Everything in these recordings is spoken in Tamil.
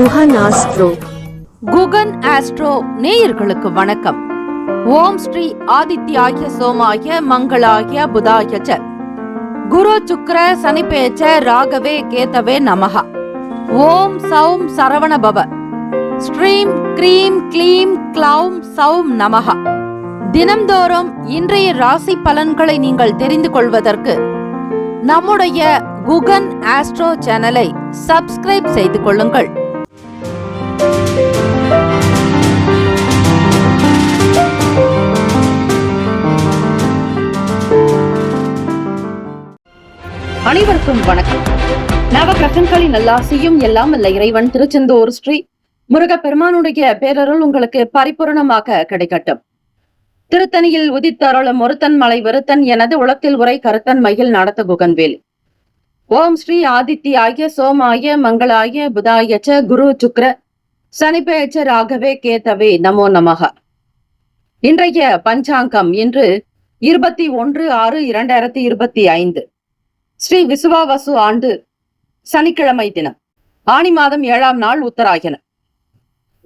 குகன் ஆஸ்ட்ரோ. குகன் ஆஸ்ட்ரோ நேயர்களுக்கு வணக்கம். ஓம் ஸ்ரீ ஆதித்யாய சோமாய மங்களாய புதாய ச குரு சுக்ர சனிபேச்ச ராகவே கேதவே நமஹ. ஓம் சௌம் சரவண பவ. ஸ்ரீம் க்ரீம் க்ளீம் க்ளௌம் சௌம் நமஹ. தினம்தோறும் இன்றைய ராசி பலன்களை நீங்கள் தெரிந்து கொள்வதற்கு நம்முடைய குகன் ஆஸ்ட்ரோ சேனலை சப்ஸ்கிரைப் செய்து கொள்ளுங்கள். அனைவருக்கும் வணக்கம். நவகிரகங்களின் நல்லாசியும் எல்லாம் அல்ல இறைவன் திருச்செந்தூர் ஸ்ரீ முருகப்பெருமானுடைய பேரருள் உங்களுக்கு பரிபூரணமாக கிடைக்கட்டும். திருத்தணியில் உதித்தருளும் ஒருத்தன் மலை வெறுத்தன் எனது உலகத்தில் உரை கருத்தன் மகிழ் நடத்த குகன்வேல். ஓம் ஸ்ரீ ஆதித்யாய சோமாய மங்களாய புதாய ச குரு சுக்ர சனிபேச்ச ராகவே கேதவே நமோ நமஹ. இன்றைய பஞ்சாங்கம் இன்று 21/6/2025 ஸ்ரீ விசுவாவசு ஆண்டு சனிக்கிழமை தினம், ஆனி மாதம் 7ஆம் நாள் உத்தராயணம்.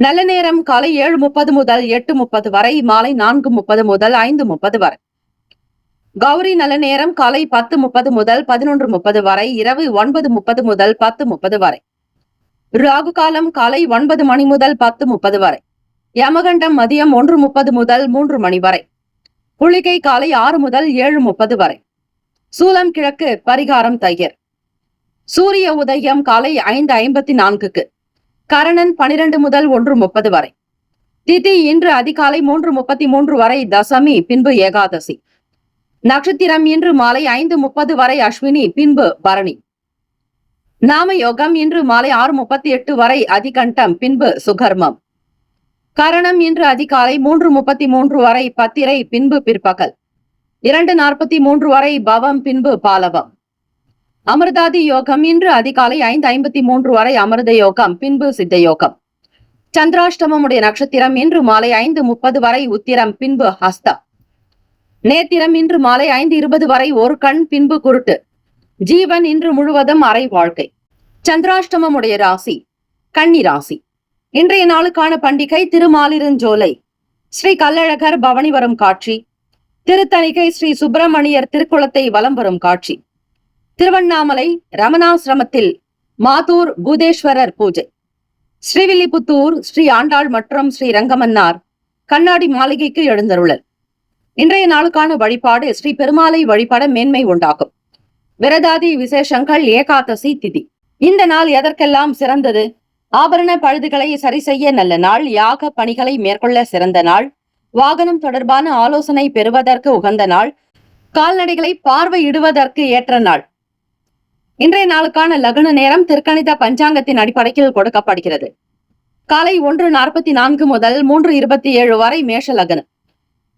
நல்ல நேரம் காலை 7:30 முதல் 8:30 வரை, மாலை 4:30 முதல் 5:30 வரை. கௌரி நல்ல நேரம் காலை 10:30 முதல் 11:30 வரை, இரவு 9:30 முதல் 10:30 வரை. ராகு காலம் காலை 9 மணி முதல் 10:30 வரை. யமகண்டம் மதியம் 1:30 முதல் 3 மணி வரை. குளிகை காலை 6 முதல் 7:30 வரை. சூலம் கிழக்கு, பரிகாரம் தையர். சூரிய உதயம் காலை 5:54க்கு. கரணன் 12 முதல் 1:30 வரை. திதி இன்று அதிகாலை 3:33 வரை தசமி, பின்பு ஏகாதசி. நட்சத்திரம் இன்று மாலை 5:30 வரை அஸ்வினி, பின்பு பரணி. நாம யோகம் இன்று மாலை 6:38 வரை அதிகண்டம், பின்பு சுகர்மம். கரணம் இன்று அதிகாலை 3:33 வரை பத்திரை, பின்பு பிற்பகல் 2:43 வரை பவம், பின்பு பாலவம். அமிர்தாதி யோகம் இன்று அதிகாலை 5:53 வரை அமிர்த யோகம், பின்பு சித்த யோகம். சந்திராஷ்டமமுடைய நட்சத்திரம் இன்று மாலை 5:30 வரை உத்திரம், பின்பு ஹஸ்தா. நேத்திரம் இன்று மாலை 5:20 வரை ஒரு கண், பின்பு குருட்டு. ஜீவன் இன்று முழுவதும் அரை வாழ்க்கை. சந்திராஷ்டமமுடைய ராசி கன்னி ராசி. இன்றைய நாளுக்கான பண்டிகை திருமாலிருஞ்சோலை ஸ்ரீ கள்ளழகர் பவனி வரும் காட்சி. திருத்தணிகை ஸ்ரீ சுப்பிரமணியர் திருக்குளத்தை வலம் வரும் காட்சி. திருவண்ணாமலை ரமணாசிரமத்தில் மாதூர் பூதேஸ்வரர் பூஜை. ஸ்ரீவில்லிபுத்தூர் ஸ்ரீ ஆண்டாள் மற்றும் ஸ்ரீ ரங்கமன்னார் கண்ணாடி மாளிகைக்கு எழுந்தருளல். இன்றைய நாளுக்கான வழிபாடு ஸ்ரீ பெருமாளை வழிபட மேன்மை உண்டாகும். விரதாதி விசேஷங்கள், ஏகாதசி திதி. இந்த நாள் எதற்கெல்லாம் சிறந்தது? ஆபரண பழுதுகளை சரி செய்ய நல்ல நாள். யாக பணிகளை மேற்கொள்ள சிறந்த நாள். வாகனம் தொடர்பான ஆலோசனை பெறுவதற்கு உகந்த நாள். கால்நடைகளை பார்வையிடுவதற்கு ஏற்ற நாள். இன்றைய நாளுக்கான லக்ன நேரம் திருக்கணித பஞ்சாங்கத்தின் அடிப்படையில் கொடுக்கப்படுகிறது. காலை 1:44 முதல் 3:27 வரை மேஷ லக்னம்.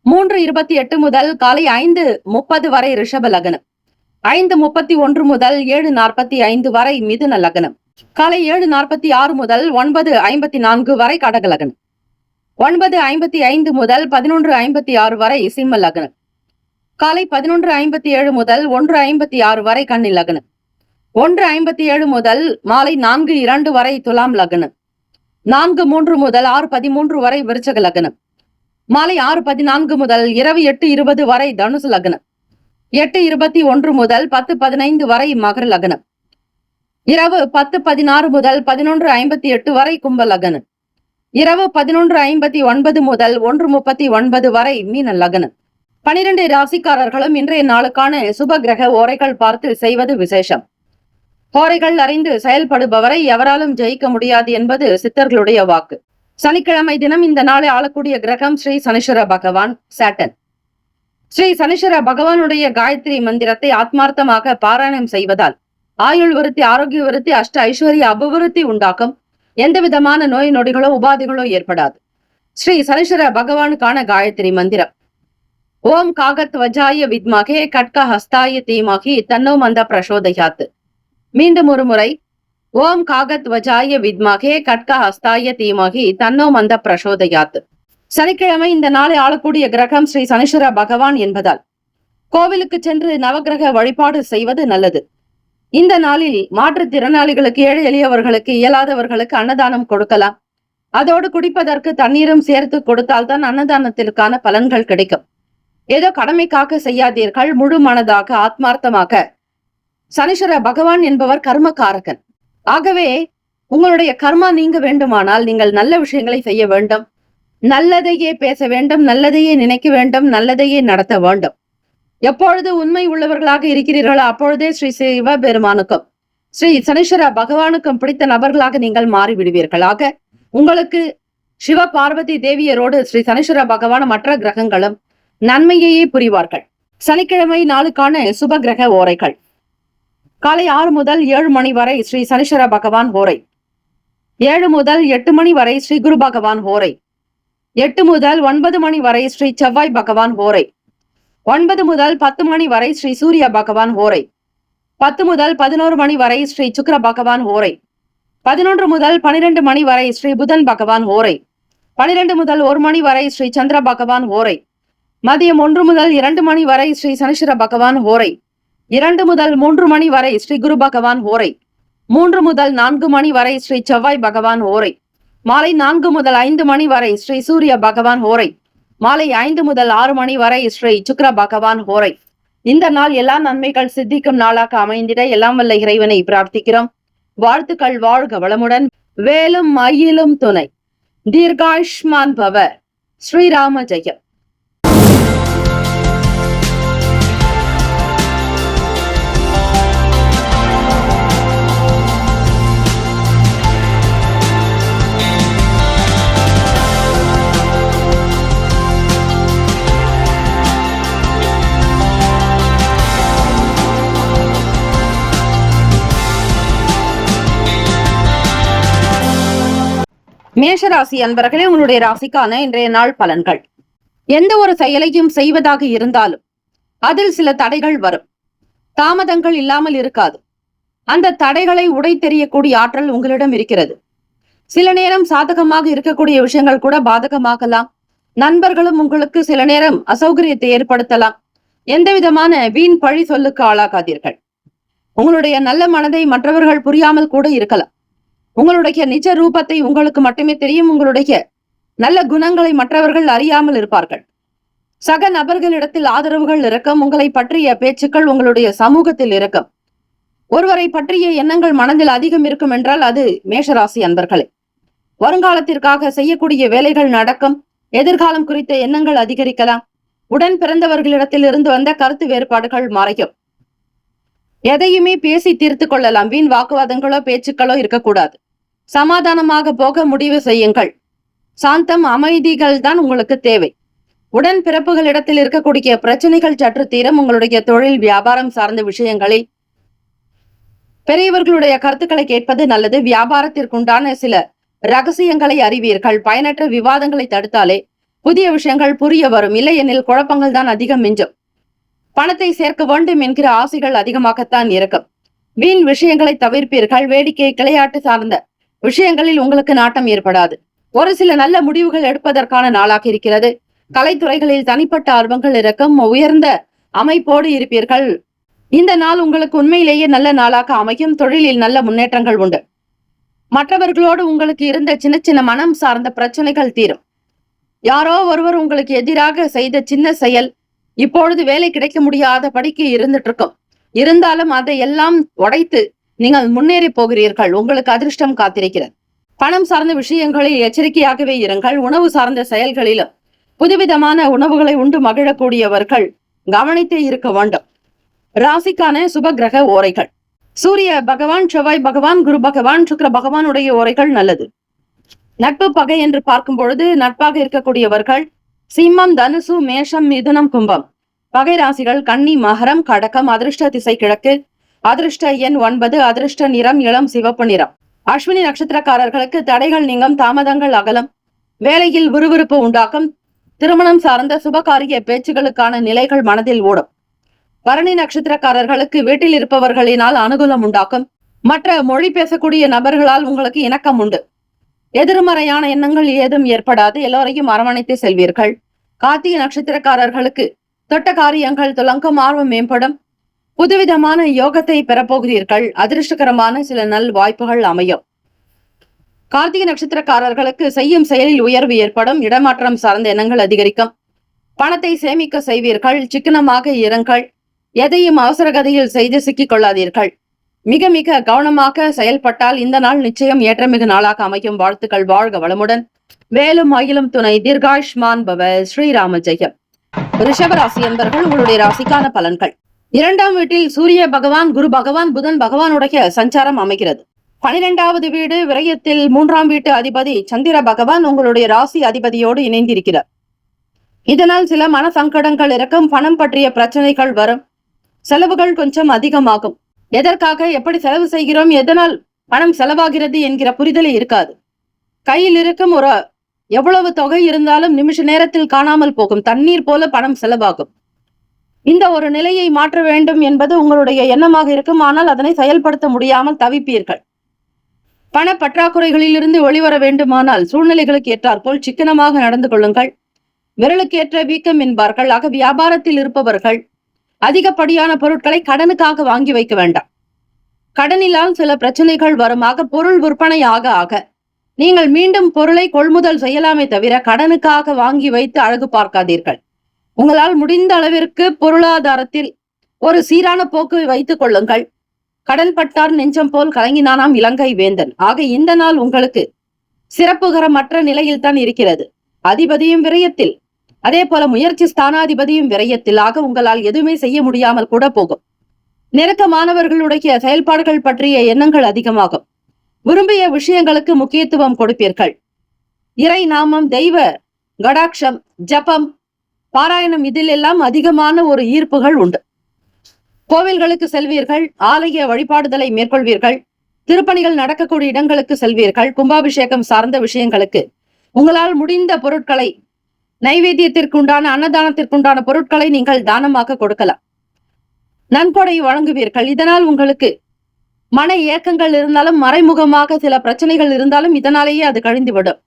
3:28 முதல் காலை 5:30 வரை ரிஷப லக்னம். 5:31 முதல் 7:45 வரை மிதுன லக்னம். காலை 7:46 முதல் 9:54 வரை கடக லக்னம். 9:55 முதல் 11:56 வரை சிம்ம லக்னம். காலை 11:57 முதல் 1:56 வரை கன்னி லக்னம். 1:57 முதல் மாலை 4:02 வரை துலாம் லக்னம். 4:03 முதல் 6:13 வரை விருச்சக லக்னம். மாலை 6:14 முதல் இரவு 8:20 வரை தனுசு லக்னம். 8:21 முதல் 10:15 வரை மகர லக்னம். இரவு 10:16 முதல் 11:58 வரை கும்ப லக்னம். இரவு 11:59 முதல் 1:39 வரை மீன லக்னம். 12 ராசிக்காரர்களும் இன்றைய நாளுக்கான சுப கிரக ஓரைகள் பார்த்து செய்வது விசேஷம். ஓரைகள் அறிந்து செயல்படுபவரை எவராலும் ஜெயிக்க முடியாது என்பது சித்தர்களுடைய வாக்கு. சனிக்கிழமை தினம் இந்த நாளை ஆளக்கூடிய கிரகம் ஸ்ரீ சனீஸ்வர பகவான், சாட்டன். ஸ்ரீ சனீஸ்வர பகவானுடைய காயத்ரி மந்திரத்தை ஆத்மார்த்தமாக பாராயணம் செய்வதால் ஆயுள் விருத்தி, ஆரோக்கிய விருத்தி, அஷ்ட ஐஸ்வர்ய அபிவிருத்தி உண்டாக்கும். எந்த விதமான நோய் நொடிகளோ உபாதைகளோ ஏற்படாது. ஸ்ரீ சனீஸ்வர பகவானுக்கான காயத்ரி மந்திரம்: ஓம் காகத்வஜாய வித்மகே கட்க ஹஸ்தாய தீமகி தன்னோ மந்த பிரசோதயாத். மீண்டும் ஒரு முறை: ஓம் காகத்வஜாய வித்மகே கட்க ஹஸ்தாய தீமகி தன்னோ மந்த பிரசோதயாத். சனிக்கிழமை இந்த நாளை ஆளக்கூடிய கிரகம் ஸ்ரீ சனீஸ்வர பகவான் என்பதால் கோவிலுக்கு சென்று நவகிரக வழிபாடு செய்வது நல்லது. இந்த நாளில் மாற்றுத்திறனாளிகளுக்கு, ஏழை எளியவர்களுக்கு, இயலாதவர்களுக்கு அன்னதானம் கொடுக்கலாம். அதோடு குடிப்பதற்கு தண்ணீரும் சேர்த்து கொடுத்தால்தான் அன்னதானத்திற்கான பலன்கள் கிடைக்கும். ஏதோ கடமைக்காக செய்யாதீர்கள், முழு மனதாக, ஆத்மார்த்தமாக. சனீஸ்வர பகவான் என்பவர் கர்மகாரகன். ஆகவே உங்களுடைய கர்மா நீங்க வேண்டுமானால் நீங்கள் நல்ல விஷயங்களை செய்ய வேண்டும், நல்லதையே பேச வேண்டும், நல்லதையே நினைக்க வேண்டும், நல்லதையே நடத்த வேண்டும். எப்பொழுது உண்மை உள்ளவர்களாக இருக்கிறீர்களோ அப்பொழுதே ஸ்ரீ சிவபெருமானுக்கும் ஸ்ரீ சனீஸ்வர பகவானுக்கும் பிடித்த நபர்களாக நீங்கள் மாறிவிடுவீர்களாக. உங்களுக்கு சிவ பார்வதி தேவியரோடு ஸ்ரீ சனீஸ்வர பகவான் மற்ற கிரகங்களும் நன்மையையே புரிவார்கள். சனிக்கிழமை நாளுக்கான சுப கிரக ஓரைகள். காலை 6 முதல் 7 மணி வரை ஸ்ரீ சனீஸ்வர பகவான் ஓரை. 7 முதல் 8 மணி வரை ஸ்ரீ குரு பகவான் ஓரை. 8 முதல் 9 மணி வரை ஸ்ரீ செவ்வாய் பகவான் ஓரை. 9 முதல் 10 மணி வரை ஸ்ரீ சூரிய பகவான் ஓரை. 10 முதல் 11 மணி வரை ஸ்ரீ சுக்கிர பகவான் ஓரை. 11 முதல் 12 மணி வரை ஸ்ரீ புதன் பகவான் ஓரை. 12 முதல் 1 மணி வரை ஸ்ரீ சந்திர பகவான் ஓரை. மதியம் 1 முதல் 2 மணி வரை ஸ்ரீ சனீஸ்வர பகவான் ஓரை. 2 முதல் 3 மணி வரை ஸ்ரீ குரு பகவான் ஓரை. 3 முதல் 4 மணி வரை ஸ்ரீ செவ்வாய் பகவான் ஓரை. மாலை 4 முதல் 5 மணி வரை ஸ்ரீ சூரிய பகவான் ஓரை. மாலை 5 முதல் 6 மணி வரை ஸ்ரீ சுக்கிர பகவான் ஓரை. இந்த நாள் எல்லா நன்மைகள் சித்திக்கும் நாளாக அமைந்திட எல்லாம் வல்ல இறைவனை பிரார்த்திக்கிறோம். வாழ்த்துக்கள். வாழ்க வளமுடன். வேலும் மயிலும் துணை. தீர்காயுஷ்மான் பவ. ஸ்ரீராம ஜெயம். மேஷராசி அன்பர்களே, உங்களுடைய ராசிக்கான இன்றைய நாள் பலன்கள். எந்த ஒரு செயலையும் செய்வதாக இருந்தாலும் அதில் சில தடைகள் வரும். தாமதங்கள் இல்லாமல் இருக்காது. அந்த தடைகளை உடை தெரியக்கூடிய ஆற்றல் உங்களிடம் இருக்கிறது. சில நேரம் சாதகமாக இருக்கக்கூடிய விஷயங்கள் கூட பாதகமாகலாம். நண்பர்களும் உங்களுக்கு சில நேரம் அசௌகரியத்தை ஏற்படுத்தலாம். எந்த விதமான வீண் பழி சொல்லுக்கு ஆளாகாதீர்கள். உங்களுடைய நல்ல மனதை மற்றவர்கள் புரியாமல் கூட இருக்கலாம். உங்களுடைய நிஜ ரூபத்தை உங்களுக்கு மட்டுமே தெரியும். உங்களுடைய நல்ல குணங்களை மற்றவர்கள் அறியாமல் இருப்பார்கள். சக நபர்களிடத்தில் ஆதரவுகள் இருக்கும். உங்களை பற்றிய பேச்சுக்கள் உங்களுடைய சமூகத்தில் இருக்கும். ஒருவரை பற்றிய எண்ணங்கள் மனதில் அதிகம் இருக்கும் என்றால் அது மேஷராசி அன்பர்களே. வருங்காலத்திற்காக செய்யக்கூடிய வேலைகள் நடக்கும். எதிர்காலம் குறித்த எண்ணங்கள் அதிகரிக்கலாம். உடன் பிறந்தவர்களிடத்தில் இருந்து வந்த கருத்து வேறுபாடுகள் மறையும். எதையுமே பேசி தீர்த்து கொள்ளலாம். வீண் வாக்குவாதங்களோ பேச்சுக்களோ இருக்கக்கூடாது. சமாதானமாக போக முடிவு செய்யுங்கள். சாந்தம், அமைதிகள் தான் உங்களுக்கு தேவை. உடன் பிறப்புகளிடத்தில் இருக்கக்கூடிய பிரச்சனைகள் சற்று தீரம். உங்களுடைய தொழில் வியாபாரம் சார்ந்த விஷயங்களில் பெரியவர்களுடைய கருத்துக்களை கேட்பது நல்லது. வியாபாரத்திற்குண்டான சில ரகசியங்களை அறிவீர்கள். பயனற்ற விவாதங்களை தடுத்தாலே புதிய விஷயங்கள் புரிய வரும். இல்லையெனில் குழப்பங்கள் தான் அதிகம் மிஞ்சும். பணத்தை சேர்க்க வேண்டும் என்கிற ஆசைகள் அதிகமாகத்தான் இருக்கும். வீண் விஷயங்களை தவிர்ப்பீர்கள். வேடிக்கை, விளையாட்டு சார்ந்த விஷயங்களில் உங்களுக்கு நாட்டம் ஏற்படாது. ஒரு சில நல்ல முடிவுகள் எடுப்பதற்கான நாளாக இருக்கிறது. கலைத்துறைகளில் தனிப்பட்ட ஆர்வங்கள் இருக்கும். உயர்ந்த அமைப்போடு இருப்பீர்கள். இந்த நாள் உங்களுக்கு உண்மையிலேயே நல்ல நாளாக அமையும். தொழிலில் நல்ல முன்னேற்றங்கள் உண்டு. மற்றவர்களோடு உங்களுக்கு இருந்த சின்ன சின்ன மனம் சார்ந்த பிரச்சனைகள் தீரும். யாரோ ஒருவர் உங்களுக்கு எதிராக செய்த சின்ன செயல் இப்பொழுது வேலை கிடைக்க முடியாத படிக்கு இருந்துட்டு இருக்கும். இருந்தாலும் அதை எல்லாம் உடைத்து நீங்கள் முன்னேறி போகிறீர்கள். உங்களுக்கு அதிர்ஷ்டம் காத்திருக்கிறது. பணம் சார்ந்த விஷயங்களில் எச்சரிக்கையாகவே இருங்கள். உணவு சார்ந்த செயல்களிலும் புதுவிதமான உணவுகளை உண்டு மகிழக்கூடியவர்கள் கவனித்தே இருக்க வேண்டும். ராசிக்கான சுப கிரக ஓரைகள். சூரிய பகவான், செவ்வாய் பகவான், குரு பகவான், சுக்கிர பகவானுடைய ஓரைகள் நல்லது. நட்பு பகை என்று பார்க்கும் பொழுது நட்பாக இருக்கக்கூடியவர்கள் சிம்மம், தனுசு, மேஷம், மிதுனம், கும்பம். பகை ராசிகள் கன்னி, மகரம், கடகம். அதிர்ஷ்ட திசை கிழக்கு. அதிர்ஷ்ட எண் 9. அதிர்ஷ்ட நிறம் இளம் சிவப்பு நிறம். அஸ்வினி நட்சத்திரக்காரர்களுக்கு தடைகள் நீங்கும். தாமதங்கள் அகலம். வேலையில் விறுவிறுப்பு உண்டாக்கும். திருமணம் சார்ந்த சுபகாரிய பேச்சுகளுக்கான நிலைகள் மனதில் ஓடும். பரணி நட்சத்திரக்காரர்களுக்கு வீட்டில் இருப்பவர்களினால் அனுகூலம் உண்டாக்கும். மற்ற மொழி பேசக்கூடிய நபர்களால் உங்களுக்கு இணக்கம் உண்டு. எதிர்மறையான எண்ணங்கள் ஏதும் ஏற்படாது. எல்லோரையும் அரவணைத்து செல்வீர்கள். கார்த்திகை நட்சத்திரக்காரர்களுக்கு தொட்ட காரியங்கள் துலங்கும். ஆர்வம் மேம்படும். புதுவிதமான யோகத்தை பெறப்போகிறீர்கள். அதிர்ஷ்டகரமான சில நல் வாய்ப்புகள் அமையும். கார்த்திகை நட்சத்திரக்காரர்களுக்கு செய்யும் செயலில் உயர்வு ஏற்படும். இடமாற்றம் சார்ந்த எண்ணங்கள் அதிகரிக்கும். பணத்தை சேமிக்க செய்வீர்கள். சிக்கனமாக இருங்கள். எதையும் அவசரகதியில் செய்து சிக்கிக் கொள்ளாதீர்கள். மிக மிக கவனமாக செயல்பட்டால் இந்த நாள் நிச்சயம் ஏற்றமிகு நாளாக அமையும். வாழ்த்துக்கள். வாழ்க வளமுடன். வேலும் மயிலும் துணை. தீர்காயுஷ்மான் பவ. ஸ்ரீராம ஜெயம். ரிஷபராசி என்பர்கள் உங்களுடைய ராசிக்கான பலன்கள். 2ஆம் வீட்டில் சூரிய பகவான், குரு பகவான், புதன் பகவானுடைய சஞ்சாரம் அமைகிறது. 12வது வீடு விரயத்தில் 3ஆம் வீட்டு அதிபதி சந்திர பகவான் உங்களுடைய ராசி அதிபதியோடு இணைந்திருக்கிறார். இதனால் சில மன சங்கடங்கள் இருக்கும். பணம் பற்றிய பிரச்சனைகள் வரும். செலவுகள் கொஞ்சம் அதிகமாகும். எதற்காக எப்படி செலவு செய்கிறோம், எதனால் பணம் செலவாகிறது என்கிற புரிதலே இருக்காது. கையில் இருக்கும் ஒரு எவ்வளவு தொகை இருந்தாலும் நிமிஷ நேரத்தில் காணாமல் போகும். தண்ணீர் போல பணம் செலவாகும். இந்த ஒரு நிலையை மாற்ற வேண்டும் என்பது உங்களுடைய எண்ணமாக இருக்கும். ஆனால் அதனை செயல்படுத்த முடியாமல் தவிப்பீர்கள். பண பற்றாக்குறைகளில் இருந்து வெளிவர வேண்டுமானால் சூழ்நிலைகளுக்கு ஏற்றாற்போல் சிக்கனமாக நடந்து கொள்ளுங்கள். விரலுக்கு ஏற்ற வீக்கம் என்பார்கள். ஆக வியாபாரத்தில் இருப்பவர்கள் அதிகப்படியான பொருட்களை கடனுக்காக வாங்கி வைக்க வேண்டாம். கடனிலால் சில பிரச்சனைகள் வருமாக. பொருள் விற்பனை ஆக ஆக நீங்கள் மீண்டும் பொருளை கொள்முதல் செய்யலாமே தவிர கடனுக்காக வாங்கி வைத்து அழகு பார்க்காதீர்கள். உங்களால் முடிந்த அளவிற்கு பொருளாதாரத்தில் ஒரு சீரான போக்கு வைத்துக் கொள்ளுங்கள். கடன் பட்டார் நெஞ்சம் போல் கலங்கினானாம் இலங்கை வேந்தன். ஆக இந்த நாள் உங்களுக்கு சிறப்புகரமற்ற நிலையில் தான் இருக்கிறது. அதிபதியும் விரயத்தில், அதே போல முயற்சி ஸ்தானாதிபதியும் விரயத்தில். ஆக உங்களால் எதுவுமே செய்ய முடியாமல் கூட போகும். நெருக்கமானவர்களுடைய செயல்பாடுகள் பற்றிய எண்ணங்கள் அதிகமாகும். விரும்பிய விஷயங்களுக்கு முக்கியத்துவம் கொடுப்பீர்கள். இறை நாமம், தெய்வ கடாட்சம், ஜபம், பாராயணம் இதில் எல்லாம் அதிகமான ஒரு ஈர்ப்புகள் உண்டு. கோவில்களுக்கு செல்வீர்கள். ஆலய வழிபாடுதலை மேற்கொள்வீர்கள். திருப்பணிகள் நடக்கக்கூடிய இடங்களுக்கு செல்வீர்கள். கும்பாபிஷேகம் சார்ந்த விஷயங்களுக்கு உங்களால் முடிந்த பொருட்களை, நைவேத்தியத்திற்குண்டான அன்னதானத்திற்குண்டான பொருட்களை நீங்கள் தானமாக கொடுக்கலாம். நன்கொடை வழங்குவீர்கள். இதனால் உங்களுக்கு மன ஏக்கங்கள் இருந்தாலும், மறைமுகமாக சில பிரச்சனைகள் இருந்தாலும் இதனாலேயே அது கழிந்துவிடும்.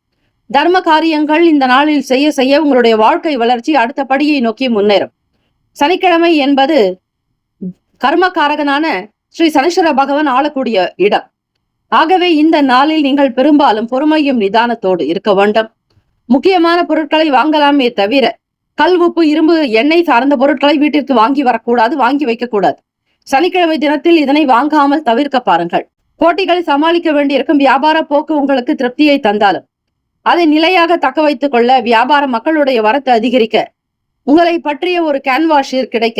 தர்ம காரியங்கள் இந்த நாளில் செய்ய செய்ய உங்களுடைய வாழ்க்கை வளர்ச்சி அடுத்த படியை நோக்கி முன்னேறும். சனிக்கிழமை என்பது கர்மகாரகனான ஸ்ரீ சனீஸ்வர பகவான் ஆளக்கூடிய இடம். ஆகவே இந்த நாளில் நீங்கள் பெரும்பாலும் பொறுமையும் நிதானத்தோடு இருக்க வேண்டும். முக்கியமான பொருட்களை வாங்கலாமே தவிர கல், உப்பு, இரும்பு, எண்ணெய் சார்ந்த பொருட்களை வீட்டிற்கு வாங்கி வரக்கூடாது, வாங்கி வைக்கக்கூடாது. சனிக்கிழமை தினத்தில் இதனை வாங்காமல் தவிர்க்க பாருங்கள். போட்டிகளை சமாளிக்க வேண்டியிருக்கும். வியாபார போக்கு உங்களுக்கு திருப்தியை தந்தாலும் அதை நிலையாக தக்க வைத்துக் கொள்ள, வியாபார மக்களுடைய வரத்து அதிகரிக்க, உங்களை பற்றிய ஒரு கேன்வாஷிர் கிடைக்க,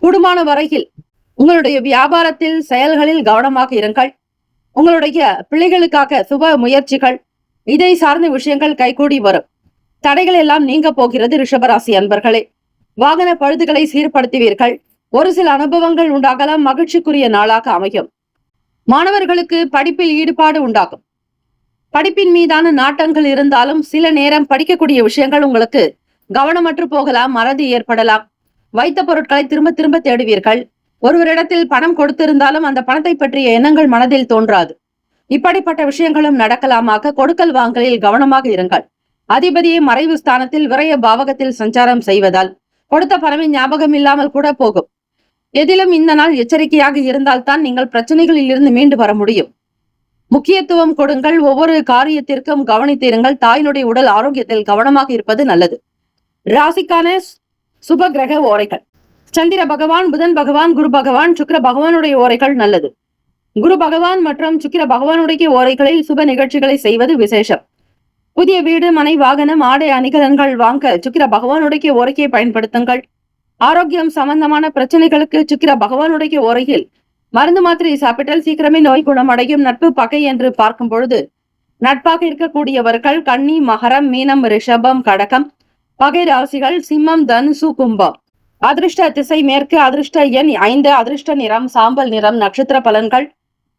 கூடுமான வரையில் உங்களுடைய வியாபாரத்தில் செயல்களில் கவனமாக இருங்கள். உங்களுடைய பிள்ளைகளுக்காக சுப முயற்சிகள், இதை சார்ந்த விஷயங்கள் கைகூடி வரும். தடைகள் எல்லாம் நீங்க போகிறது. ரிஷபராசி அன்பர்களே, வாகன பழுதுகளை சீர்படுத்துவீர்கள். ஒரு சில அனுபவங்கள் உண்டாகலாம். மகிழ்ச்சிக்குரிய நாளாக அமையும். மாணவர்களுக்கு படிப்பில் ஈடுபாடு உண்டாகும். படிப்பின் மீதான நாட்டங்கள் இருந்தாலும் சில நேரம் படிக்கக்கூடிய விஷயங்கள் உங்களுக்கு கவனமற்று போகலாம். மறதி ஏற்படலாம். வைத்த பொருட்களை திரும்ப திரும்ப தேடுவீர்கள். ஒருவரிடத்தில் பணம் கொடுத்திருந்தாலும் அந்த பணத்தை பற்றிய எண்ணங்கள் மனதில் தோன்றாது. இப்படிப்பட்ட விஷயங்களும் நடக்கலாமாக. கொடுக்கல் வாங்கலில் கவனமாக இருங்கள். அதிபதியை மறைவு ஸ்தானத்தில் விரய பாவகத்தில் சஞ்சாரம் செய்வதால் கொடுத்த பணமே ஞாபகம் இல்லாமல் கூட போகும். எதிலும் இந்த நாள் எச்சரிக்கையாக இருந்தால்தான் நீங்கள் பிரச்சனைகளில் இருந்து மீண்டு வர முடியும். முக்கியத்துவம் கொடுங்கள். ஒவ்வொரு காரியத்திற்கும் கவனித்திருங்கள். தாயினுடைய உடல் ஆரோக்கியத்தில் கவனமாக இருப்பது நல்லது. ராசிக்கான சுப கிரக ஓரைகள். சந்திர பகவான், புதன் பகவான், குரு பகவான், சுக்கிர பகவானுடைய ஓரைகள் நல்லது. குரு பகவான் மற்றும் சுக்கிர பகவானுடைய ஓரைகளில் சுப நிகழ்ச்சிகளை செய்வது விசேஷம். புதிய வீடு, மனை, வாகனம், ஆடை அணிகலன்கள் வாங்க சுக்கிர பகவானுடைய ஓரையை பயன்படுத்துங்கள். ஆரோக்கியம் சம்பந்தமான பிரச்சனைகளுக்கு சுக்கிர பகவானுடைய ஓரையில் மருந்து மாத்திரை சாப்பிட்டால் சீக்கிரமே நோய் குணமடையும். நட்பு பகை என்று பார்க்கும் பொழுது நட்பாக இருக்கக்கூடியவர்கள் கன்னி, மகரம், மீனம், ரிஷபம், கடகம். பகை ராசிகள் சிம்மம், தனுசு, கும்பம். அதிர்ஷ்ட திசை மேற்கு. அதிர்ஷ்ட எண் 5. அதிர்ஷ்ட நிறம் சாம்பல் நிறம். நட்சத்திர பலன்கள்.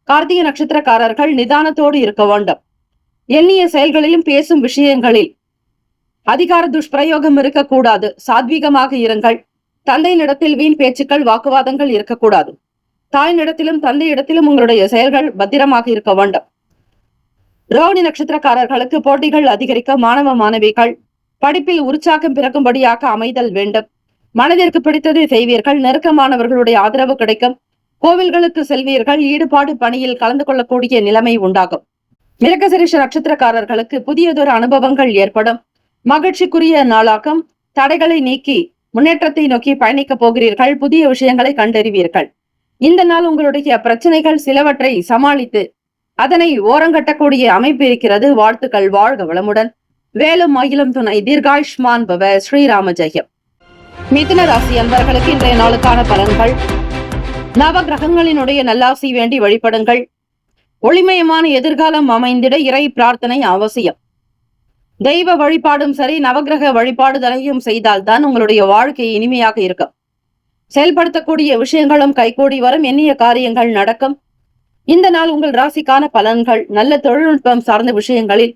கார்த்திகை நட்சத்திரக்காரர்கள் நிதானத்தோடு இருக்க வேண்டும். எண்ணிய செயல்களிலும் பேசும் விஷயங்களில் அதிகார துஷ்பிரயோகம் இருக்கக்கூடாது. சாத்வீகமாக இருங்கள். தந்தையினிடத்தில் வீண் பேச்சுக்கள், வாக்குவாதங்கள் இருக்கக்கூடாது. தாயினிடத்திலும் தந்தையிடத்திலும் உங்களுடைய செயல்கள் பத்திரமாக இருக்க வேண்டும். ரோஹிணி நட்சத்திரக்காரர்களுக்கு போட்டிகள் அதிகரிக்க மாணவ மாணவிகள் படிப்பில் உற்சாகம் பிறக்கும்படியாக அமைதல் வேண்டும். மனதிற்கு பிடித்ததை செய்வீர்கள். நெருக்கமானவர்களுடைய ஆதரவு கிடைக்கும். கோவில்களுக்கு செல்வீர்கள். ஈடுபாடு பணியில் கலந்து கொள்ளக்கூடிய நிலைமை உண்டாகும். மிருகசீரிஷ நட்சத்திரக்காரர்களுக்கு புதியதொரு அனுபவங்கள் ஏற்படும். மகிழ்ச்சிக்குரிய நாளாகும். தடைகளை நீக்கி முன்னேற்றத்தை நோக்கி பயணிக்கப் போகிறீர்கள். புதிய விஷயங்களை கண்டறிவீர்கள். இந்த நாள் உங்களுடைய பிரச்சனைகள் சிலவற்றை சமாளித்து அதனை ஓரங்கட்டக்கூடிய அமைப்பு இருக்கிறது. வாழ்த்துக்கள். வாழ்க வளமுடன். வேலும் மயிலும் துணை. தீர்காயுஷ்மான் பவ. ஸ்ரீராம ஜெயம். மிதுன ராசி அன்பர்களுக்கு இன்றைய நாளுக்கான பலன்கள். நவ கிரகங்களினுடைய நல்லாசி வேண்டி வழிபடுங்கள். ஒளிமயமான எதிர்காலம் அமைந்திட இறை பிரார்த்தனை அவசியம். தெய்வ வழிபாடும் சரி, நவகிரக வழிபாடுதலையும் செய்தால்தான் உங்களுடைய வாழ்க்கை இனிமையாக இருக்கும். செயல்படுத்தக்கூடிய விஷயங்களும் கைகூடி வரும். எண்ணிய காரியங்கள் நடக்கும். இந்த நாள் உங்கள் ராசிக்கான பலன்கள். நல்ல தொழில்நுட்பம் சார்ந்த விஷயங்களில்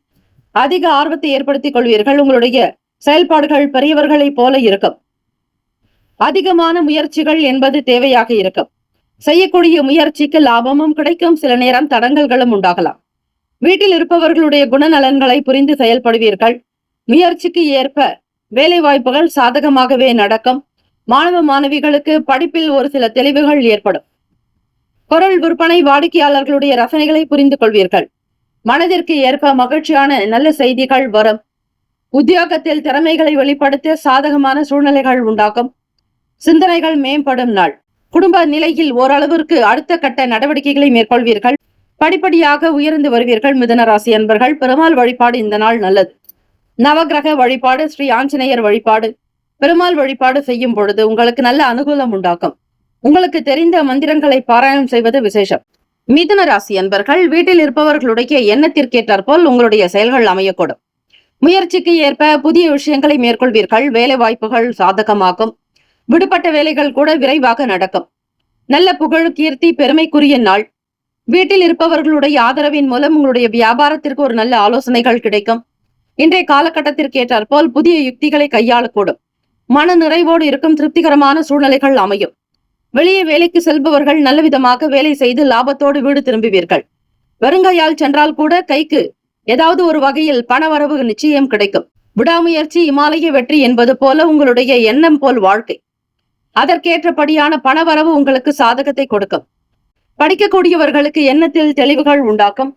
அதிக ஆர்வத்தை ஏற்படுத்திக் கொள்வீர்கள். உங்களுடைய செயல்பாடுகள் பெரியவர்களைப் போல இருக்கும். அதிகமான முயற்சிகள் என்பது தேவையாக இருக்கும். செய்யக்கூடிய முயற்சிக்கு லாபமும் கிடைக்கும். சில நேரம் தடங்கல்களும் உண்டாகலாம். வீட்டில் இருப்பவர்களுடைய குணநலன்களை புரிந்து செயல்படுவீர்கள். முயற்சிக்கு ஏற்ப வேலை வாய்ப்புகள் சாதகமாகவே நடக்கும். மாணவ மாணவிகளுக்கு படிப்பில் ஒரு சில தெளிவுகள் ஏற்படும். பொருள் விற்பனை, வாடிக்கையாளர்களுடைய ரசனைகளை புரிந்து கொள்வீர்கள். மனதிற்கு ஏற்ப மகிழ்ச்சியான நல்ல செய்திகள் வரும். உத்தியோகத்தில் திறமைகளை வெளிப்படுத்த சாதகமான சூழ்நிலைகள் உண்டாகும். சிந்தனைகள் மேம்படும் நாள். குடும்ப நிலையில் ஓரளவிற்கு அடுத்த கட்ட நடவடிக்கைகளை மேற்கொள்வீர்கள். படிப்படியாக உயர்ந்து வருவீர்கள். மிதுன ராசி அன்பர்கள், பெருமாள் வழிபாடு இந்த நாள் நல்லது. நவகிரக வழிபாடு, ஸ்ரீ ஆஞ்சநேயர் வழிபாடு, பெருமாள் வழிபாடு செய்யும் பொழுது உங்களுக்கு நல்ல அனுகூலம் உண்டாக்கும். உங்களுக்கு தெரிந்த மந்திரங்களை பாராயணம் செய்வது விசேஷம். மிதுன ராசி அன்பர்கள், வீட்டில் இருப்பவர்களுடைய எண்ணத்திற்கேற்றாற்போல் உங்களுடைய செயல்கள் அமையக்கூடும். முயற்சிக்கு ஏற்ப புதிய விஷயங்களை மேற்கொள்வீர்கள். வேலை வாய்ப்புகள் சாதகமாகும். விடுபட்ட வேலைகள் கூட விரைவாக நடக்கும். நல்ல புகழ், கீர்த்தி, பெருமைக்குரிய நாள். வீட்டில் இருப்பவர்களுடைய ஆதரவின் மூலம் உங்களுடைய வியாபாரத்திற்கு ஒரு நல்ல ஆலோசனைகள் கிடைக்கும். இன்றைய காலகட்டத்திற்கு ஏற்றாற்போல் புதிய யுக்திகளை கையாளக்கூடும். மன நிறைவோடு இருக்கும் திருப்திகரமான சூழ்நிலைகள் அமையும். வெளியே வேலைக்கு செல்பவர்கள் நல்ல விதமாக வேலை செய்து லாபத்தோடு வீடு திரும்புவீர்கள். வெறுங்கையால் சென்றால் கூட கைக்கு ஏதாவது ஒரு வகையில் பணவரவு நிச்சயம் கிடைக்கும். விடாமுயற்சி இமாலய வெற்றி என்பது போல உங்களுடைய எண்ணம் போல் வாழ்க்கை. அதற்கேற்றபடியான பணவரவு உங்களுக்கு சாதகத்தை கொடுக்கும். படிக்கக்கூடியவர்களுக்கு எண்ணத்தில் தெளிவுகள் உண்டாக்கும்.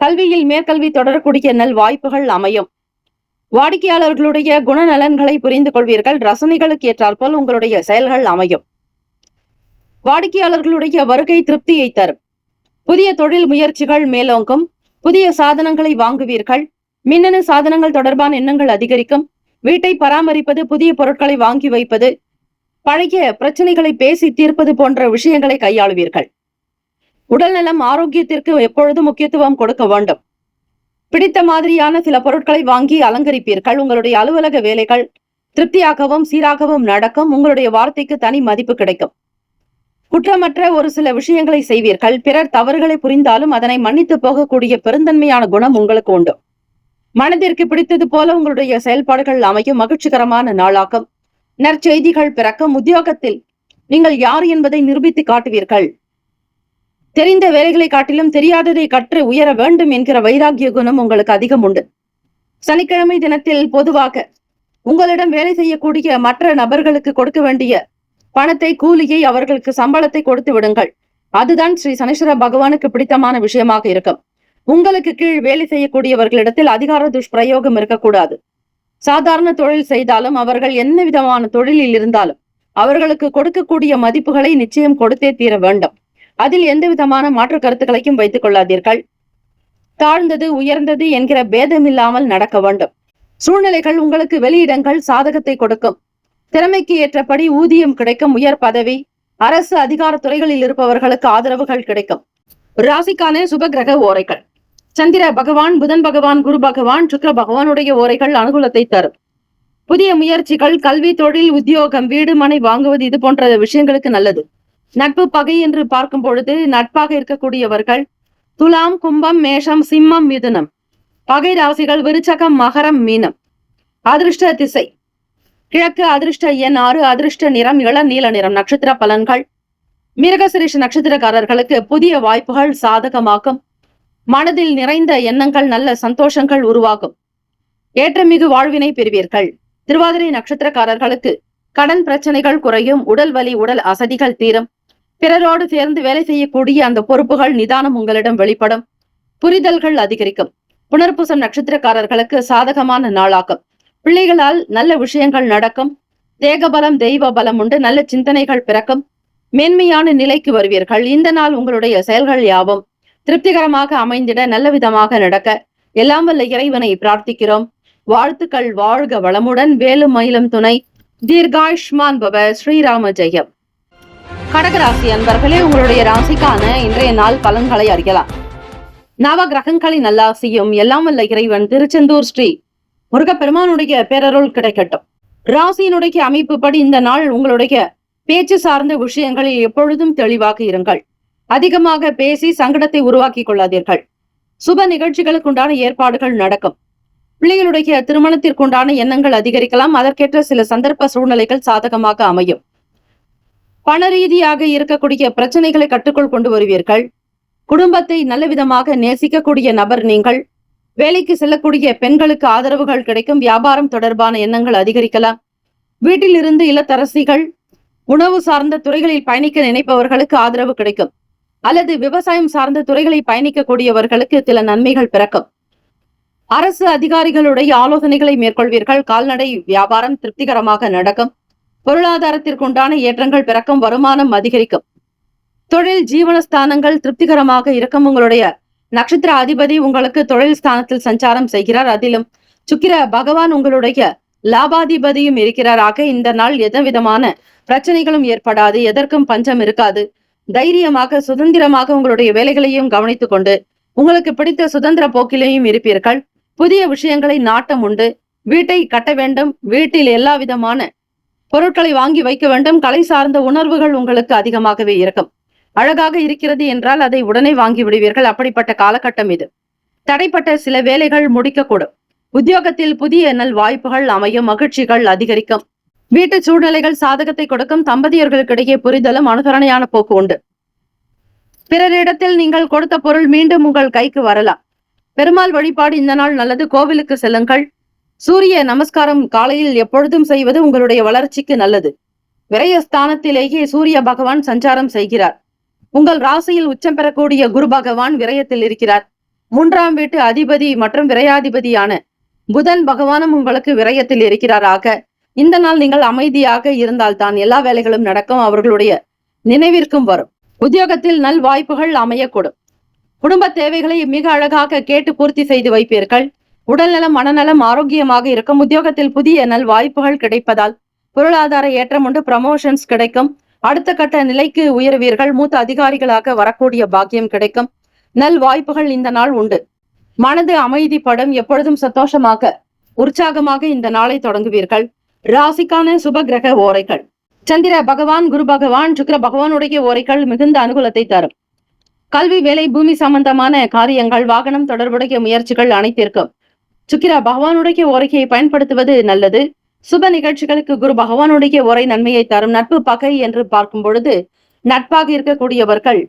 கல்வியில் மேற்கல்வி தொடரக்கூடிய நல் வாய்ப்புகள் அமையும். வாடிக்கையாளர்களுடைய குணநலன்களை புரிந்து கொள்வீர்கள். ரசனைகளுக்கு ஏற்றாற்போல் உங்களுடைய செயல்கள் அமையும். வாடிக்கையாளர்களுடைய வருகை திருப்தியை தரும். புதிய தொழில் முயற்சிகள் மேலோங்கும். புதிய சாதனங்களை வாங்குவீர்கள். மின்னணு சாதனங்கள் தொடர்பான எண்ணங்கள் அதிகரிக்கும். வீட்டை பராமரிப்பது, புதிய பொருட்களை வாங்கி வைப்பது, பழைய பிரச்சனைகளை பேசி தீர்ப்பது போன்ற விஷயங்களை கையாளுவீர்கள். உடல்நலம், ஆரோக்கியத்திற்கு எப்பொழுதும் முக்கியத்துவம் கொடுக்க வேண்டும். பிடித்த மாதிரியான சில பொருட்களை வாங்கி அலங்கரிப்பீர்கள். உங்களுடைய அலுவலக வேலைகள் திருப்தியாகவும் சீராகவும் நடக்கும். உங்களுடைய வார்த்தைக்கு தனி மதிப்பு கிடைக்கும். குற்றமற்ற ஒரு சில விஷயங்களை செய்வீர்கள். பிறர் தவறுகளை புரிந்தாலும் அதனை மன்னித்து போகக்கூடிய பெருந்தன்மையான குணம் உங்களுக்கு உண்டு. மனதிற்கு பிடித்தது போல உங்களுடைய செயல்பாடுகள் அமையும். மகிழ்ச்சிகரமான நாளாகும். நற்செய்திகள் பிறக்கும். உத்தியோகத்தில் நீங்கள் யார் என்பதை நிரூபித்து காட்டுவீர்கள். தெரிந்த வேலைகளை காட்டிலும் தெரியாததை கற்று உயர வேண்டும் என்கிற வைராகிய குணம் உங்களுக்கு அதிகம் உண்டு. சனிக்கிழமை தினத்தில் பொதுவாக உங்களிடம் வேலை செய்யக்கூடிய மற்ற நபர்களுக்கு கொடுக்க வேண்டிய பணத்தை, கூலியை, அவர்களுக்கு சம்பளத்தை கொடுத்து விடுங்கள். அதுதான் ஸ்ரீ சனீஸ்வர பகவானுக்கு பிடித்தமான விஷயமாக இருக்கும். உங்களுக்கு கீழ் வேலை செய்யக்கூடியவர்களிடத்தில் அதிகார துஷ்பிரயோகம் இருக்கக்கூடாது. சாதாரண தொழில் செய்தாலும் அவர்கள் என்ன விதமான தொழிலில் இருந்தாலும் அவர்களுக்கு கொடுக்கக்கூடிய மதிப்புகளை நிச்சயம் கொடுத்தே தீர வேண்டும். அதில் எந்த விதமான மாற்று கருத்துக்களையும் வைத்துக் கொள்ளாதீர்கள். தாழ்ந்தது உயர்ந்தது என்கிற பேதமில்லாமல் நடக்க வேண்டும். சூழ்நிலைகள் உங்களுக்கு வெளியிடங்கள் சாதகத்தை கொடுக்கும். திறமைக்கு ஏற்றபடி ஊதியம் கிடைக்கும். உயர் பதவி, அரசு அதிகார துறைகளில் இருப்பவர்களுக்கு ஆதரவுகள் கிடைக்கும். ராசிக்கான சுபகிரக ஓரைகள். சந்திர பகவான், புதன் பகவான், குரு பகவான், சுக்கிர பகவானுடைய ஓரைகள் அனுகூலத்தை தரும். புதிய முயற்சிகள், கல்வி, தொழில், உத்தியோகம், வீடு, மனை வாங்குவது, இது போன்ற விஷயங்களுக்கு நல்லது. நட்பு, பகை என்று பார்க்கும் பொழுது நட்பாக இருக்கக்கூடியவர்கள் துலாம், கும்பம், மேஷம், சிம்மம், மிதுனம். பகை ராசிகள் விருச்சகம், மகரம், மீனம். அதிர்ஷ்ட திசை கிழக்கு. அதிர்ஷ்ட எண் 6. அதிர்ஷ்ட நிறம் இளநீல நிறம். நட்சத்திர பலன்கள். மிருகசீரிஷ நட்சத்திரக்காரர்களுக்கு புதிய வாய்ப்புகள் சாதகமாகும். மனதில் நிறைந்த எண்ணங்கள், நல்ல சந்தோஷங்கள் உருவாகும். ஏற்றமிகு வாழ்வினை பெறுவீர்கள். திருவாதிரை நட்சத்திரக்காரர்களுக்கு கடன் பிரச்சனைகள் குறையும். உடல் வலி, உடல் அசதிகள் தீரும். பிறரோடு சேர்ந்து வேலை செய்யக்கூடிய அந்த பொறுப்புகள் நிதானம் உங்களிடம் வெளிப்படும். புரிதல்கள் அதிகரிக்கும். புனர்பூசம் நட்சத்திரக்காரர்களுக்கு சாதகமான நாளாகும். பிள்ளைகளால் நல்ல விஷயங்கள் நடக்கும். தேகபலம், தெய்வ பலம் உண்டு. நல்ல சிந்தனைகள் பிறக்கும். மேன்மையான நிலைக்கு வருவீர்கள். இந்த நாள் உங்களுடைய செயல்கள் யாவும் திருப்திகரமாக அமைந்திட, நல்ல விதமாக நடக்க எல்லாம் வல்ல இறைவனை பிரார்த்திக்கிறோம். வாழ்த்துக்கள். வாழ்க வளமுடன். வேலும் மயிலும் துணை. தீர்காயுஷ்மான் பவ. ஸ்ரீராம ஜெயம். கடகராசி அன்பர்களே, உங்களுடைய ராசிக்கான இன்றைய நாள் பலன்களை அறியலாம். நவ கிரகங்களின் நல்லாசியும் எல்லாம் வல்ல இறைவன் திருச்செந்தூர் ஸ்ரீ முருகப்பெருமானுடைய பேரருள் கிடைக்கட்டும். ராசியினுடைய அமைப்பு படி இந்த நாள் உங்களுடைய பேச்சு சார்ந்த விஷயங்களில் எப்பொழுதும் தெளிவாக இருங்கள். அதிகமாக பேசி சங்கடத்தை உருவாக்கி கொள்ளாதீர்கள். சுப நிகழ்ச்சிகளுக்குண்டான ஏற்பாடுகள் நடக்கும். பிள்ளைகளுடைய திருமணத்திற்குண்டான எண்ணங்கள் அதிகரிக்கலாம். அதற்கேற்ற சில சந்தர்ப்ப சூழ்நிலைகள் சாதகமாக அமையும். பண ரீதியாக இருக்கக்கூடிய பிரச்சனைகளை கட்டுக்குள் கொண்டு வருவீர்கள். குடும்பத்தை நல்ல விதமாக நேசிக்கக்கூடிய நபர் நீங்கள். வேலைக்கு செல்லக்கூடிய பெண்களுக்கு ஆதரவுகள் கிடைக்கும். வியாபாரம் தொடர்பான எண்ணங்கள் அதிகரிக்கலாம். வீட்டில் இருந்து இல்லத்தரசிகள் உணவு சார்ந்த துறைகளில் பயணிக்க நினைப்பவர்களுக்கு ஆதரவு கிடைக்கும். அல்லது விவசாயம் சார்ந்த துறைகளில் பயணிக்கக்கூடியவர்களுக்கு சில நன்மைகள் பிறக்கும். அரசு அதிகாரிகளுடைய ஆலோசனைகளை மேற்கொள்வீர்கள். கால்நடை வியாபாரம் திருப்திகரமாக நடக்கும். பொருளாதாரத்திற்குண்டான ஏற்றங்கள் பிறக்கும். வருமானம் அதிகரிக்கும். தொழில் ஜீவனஸ்தானங்கள் திருப்திகரமாக இருக்கும். உங்களுடைய நட்சத்திர அதிபதி உங்களுக்கு தொழில் ஸ்தானத்தில் சஞ்சாரம் செய்கிறார். அதிலும் சுக்கிர பகவான் உங்களுடைய லாபாதிபதியும் இருக்கிறார். ஆக இந்த நாள் எந்த விதமான பிரச்சனைகளும் ஏற்படாது. எதற்கும் பஞ்சம் இருக்காது. தைரியமாக சுதந்திரமாக உங்களுடைய வேலைகளையும் கவனித்துக் கொண்டு உங்களுக்கு பிடித்த சுதந்திர போக்கிலையும் இருப்பீர்கள். புதிய விஷயங்களை நாட்டம் உண்டு. வீட்டை கட்ட வேண்டும். வீட்டில் எல்லா விதமான பொருட்களை வாங்கி வைக்க வேண்டும். கலை சார்ந்த உணர்வுகள் உங்களுக்கு அதிகமாகவே இருக்கும். அழகாக இருக்கிறது என்றால் அதை உடனே வாங்கி விடுவீர்கள். அப்படிப்பட்ட காலகட்டம் இது. தடைப்பட்ட சில வேலைகள் முடிக்கக்கூடும். உத்தியோகத்தில் புதிய நல் வாய்ப்புகள் அமையும். மகிழ்ச்சிகள் அதிகரிக்கும். வீட்டு சூழ்நிலைகள் சாதகத்தை கொடுக்கும். தம்பதியர்களுக்கிடையே புரிதலும் அனுசரணையான போக்கு உண்டு. பிறரிடத்தில் நீங்கள் கொடுத்த பொருள் மீண்டும் உங்கள் கைக்கு வரலாம். பெருமாள் வழிபாடு இந்த நாள் நல்லது. கோவிலுக்கு செல்லுங்கள். சூரிய நமஸ்காரம் காலையில் எப்பொழுதும் செய்வது உங்களுடைய வளர்ச்சிக்கு நல்லது. விரயஸ்தானத்திலேயே சூரிய பகவான் சஞ்சாரம் செய்கிறார். உங்கள் ராசியில் உச்சம் பெறக்கூடிய குரு பகவான் விரயத்தில் இருக்கிறார். 3ஆம் வீட்டு அதிபதி மற்றும் விரையாதிபதியான புதன் பகவானும் உங்களுக்கு விரயத்தில் இருக்கிறார். ஆக இந்த நாள் நீங்கள் அமைதியாக இருந்தால்தான் எல்லா வேலைகளும் நடக்கும். அவர்களுடைய நினைவிற்கும் வரும். உத்தியோகத்தில் நல் வாய்ப்புகள் அமையக்கூடும். குடும்ப தேவைகளை மிக அழகாக கேட்டு பூர்த்தி செய்து வைப்பீர்கள். உடல்நலம், மனநலம் ஆரோக்கியமாக இருக்கும். உத்தியோகத்தில் புதிய நல் வாய்ப்புகள் கிடைப்பதால் பொருளாதார ஏற்றம் உண்டு. ப்ரமோஷன்ஸ் கிடைக்கும். அடுத்த கட்ட நிலைக்கு உயர்வீர்கள். மூத்த அதிகாரிகளாக வரக்கூடிய பாக்கியம் கிடைக்கும். நல் வாய்ப்புகள் இந்த நாள் உண்டு. மனது அமைதிப்படும். எப்பொழுதும் சந்தோஷமாக உற்சாகமாக இந்த நாளை தொடங்குவீர்கள். ராசிக்கான சுப கிரக ஓரைகள். சந்திர பகவான், குரு பகவான், சுக்கிர பகவானுடைய ஓரைகள் மிகுந்த அனுகூலத்தை தரும். கல்வி, வேலை, பூமி சம்பந்தமான காரியங்கள், வாகனம் தொடர்புடைய முயற்சிகள் அனைத்திற்கும் சுக்கிர பகவானுடைய ஓரையை பயன்படுத்துவது நல்லது. சுப நிகழ்ச்சிகளுக்கு குரு பகவானுடைய ஓரை நன்மையை தரும். நட்பு, பகை என்று பார்க்கும் பொழுது நட்பாக இருக்கக்கூடியவர்கள்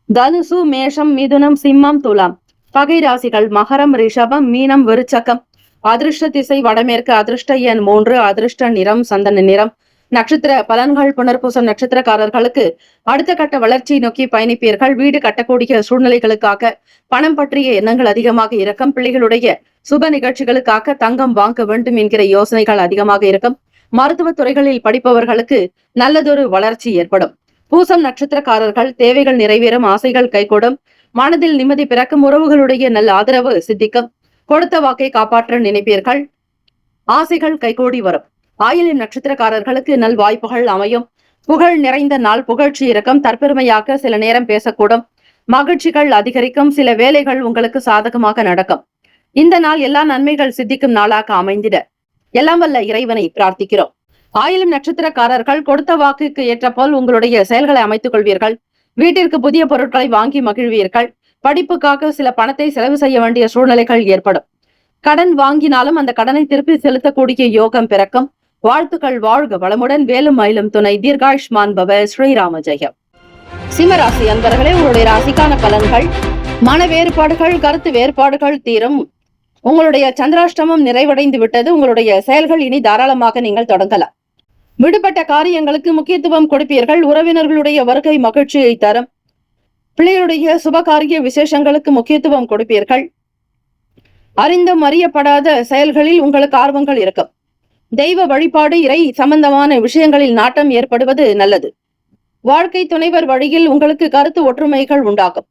தனுசு, மேஷம், மிதுனம், சிம்மம், துலாம். பகை ராசிகள் மகரம், ரிஷபம், மீனம், விருச்சகம். அதிர்ஷ்ட திசை வடமேற்கு. அதிர்ஷ்ட எண் 3. அதிர்ஷ்ட நிறம் சந்தன நிறம். நட்சத்திர பலன்கள். புனர்பூசம் நட்சத்திரக்காரர்களுக்கு அடுத்த கட்ட வளர்ச்சியை நோக்கி பயணிப்பீர்கள். வீடு கட்டக்கூடிய சூழ்நிலைகளுக்காக பணம் பற்றிய எண்ணங்கள் அதிகமாக இருக்கும். பிள்ளைகளுடைய சுப நிகழ்ச்சிகளுக்காக தங்கம் வாங்க வேண்டும் என்கிற யோசனைகள் அதிகமாக இருக்கும். மருத்துவ துறைகளில் படிப்பவர்களுக்கு நல்லதொரு வளர்ச்சி ஏற்படும். பூசம் நட்சத்திரக்காரர்கள் தேவைகள் நிறைவேறும். ஆசைகள் கைகூடும். மனதில் நிம்மதி பிறக்கும். உறவுகளுடைய நல்ல ஆதரவு சித்திக்கும். கொடுத்த வாக்கை காப்பாற்ற நினைப்பீர்கள். ஆசைகள் கைகூடி வரும். ஆயில்யம் நட்சத்திரக்காரர்களுக்கு நல் வாய்ப்புகள் அமையும். புகழ் நிறைந்த நாள். புகழ்ச்சி இருக்கும். தற்பெருமையாக சில நேரம் பேசக்கூடும். மகிழ்ச்சிகள் அதிகரிக்கும். சில வேலைகள் உங்களுக்கு சாதகமாக நடக்கும். இந்த நாள் எல்லா நன்மைகள் சித்திக்கும் நாளாக அமைந்திட எல்லாம் வல்ல இறைவனை பிரார்த்திக்கிறோம். ஆயில்யம் நட்சத்திரக்காரர்கள் கொடுத்த வாக்குக்கு ஏற்ற போல் உங்களுடைய செயல்களை அமைத்துக் கொள்வீர்கள். வீட்டிற்கு புதிய பொருட்களை வாங்கி மகிழ்வீர்கள். படிப்புக்காக சில பணத்தை செலவு செய்ய வேண்டிய சூழ்நிலைகள் ஏற்படும். கடன் வாங்கினாலும் அந்த கடனை திருப்பி செலுத்தக்கூடிய யோகம் பிறக்கும். வாழ்த்துக்கள். வாழ்க வளமுடன். வேலும் மயிலும் துணை. தீர்காயுஷ்மான் பவ. ஸ்ரீராம ஜெயம். சிம்மராசி அன்பர்களே, உங்களுடைய ராசிக்கான பலன்கள். மன வேறுபாடுகள், கருத்து வேறுபாடுகள் தீரும். உங்களுடைய சந்திராஷ்டமம் நிறைவடைந்து விட்டது. உங்களுடைய செயல்கள் இனி தாராளமாக நீங்கள் தொடங்கலாம். விடுபட்ட காரியங்களுக்கு முக்கியத்துவம் கொடுப்பீர்கள். உறவினர்களுடைய வருகை மகிழ்ச்சியை தரும். பிள்ளைகளுடைய சுபகாரிய விசேஷங்களுக்கு முக்கியத்துவம் கொடுப்பீர்கள். அறிந்தும் அறியப்படாத செயல்களில் உங்களுக்கு ஆர்வங்கள் இருக்கும். தெய்வ வழிபாடு, இறை சம்பந்தமான விஷயங்களில் நாட்டம் ஏற்படுவது நல்லது. வாழ்க்கை துணைவர் வழியில் உங்களுக்கு கருத்து ஒற்றுமைகள் உண்டாகும்.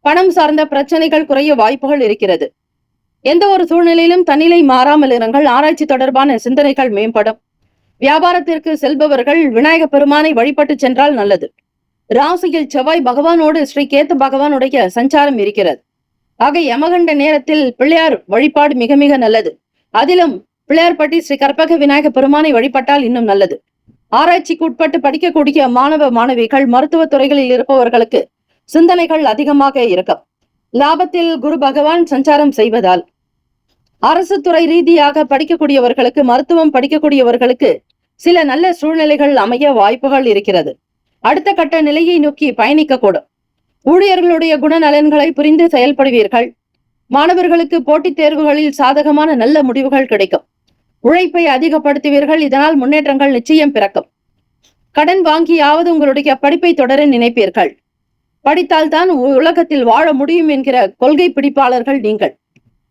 பணம் சார்ந்த பிரச்சனைகள் குறைய வாய்ப்புகள் இருக்கிறது. எந்த ஒரு சூழ்நிலையிலும் தன்னிலை மாறாமல் இருங்கள். ஆராய்ச்சி தொடர்பான சிந்தனைகள் மேம்படும். வியாபாரத்திற்கு செல்பவர்கள் விநாயக பெருமானை வழிபட்டு சென்றால் நல்லது. ராசியில் செவ்வாய் பகவானோடு ஸ்ரீ கேத்து பகவானுடைய சஞ்சாரம் இருக்கிறது. ஆக யமகண்ட நேரத்தில் பிள்ளையார் வழிபாடு மிக மிக நல்லது. அதிலும் பிள்ளையார்பட்டி ஸ்ரீ கற்பக விநாயக பெருமானை வழிபட்டால் இன்னும் நல்லது. ஆராய்ச்சிக்கு உட்பட்டு படிக்கக்கூடிய மாணவ மாணவிகள், மருத்துவ துறைகளில் இருப்பவர்களுக்கு சிந்தனைகள் அதிகமாக இருக்கும். லாபத்தில் குரு பகவான் சஞ்சாரம் செய்வதால் அரசு துறை ரீதியாக படிக்கக்கூடியவர்களுக்கு, மருத்துவம் படிக்கக்கூடியவர்களுக்கு சில நல்ல சூழ்நிலைகள் அமைய வாய்ப்புகள் இருக்கிறது. அடுத்த கட்ட நிலையை நோக்கி பயணிக்கக்கூடும். ஊழியர்களுடைய குணநலன்களை புரிந்து செயல்படுவீர்கள். மாணவர்களுக்கு போட்டித் தேர்வுகளில் சாதகமான நல்ல முடிவுகள் கிடைக்கும். உழைப்பை அதிகப்படுத்துவீர்கள். இதனால் முன்னேற்றங்கள் நிச்சயம் பிறக்கும். கடன் வாங்கியாவது உங்களுடைய படிப்பை தொடர நினைப்பீர்கள். படித்தால்தான் உலகத்தில் வாழ முடியும் என்கிற கொள்கை பிடிப்பாளர்கள் நீங்கள்.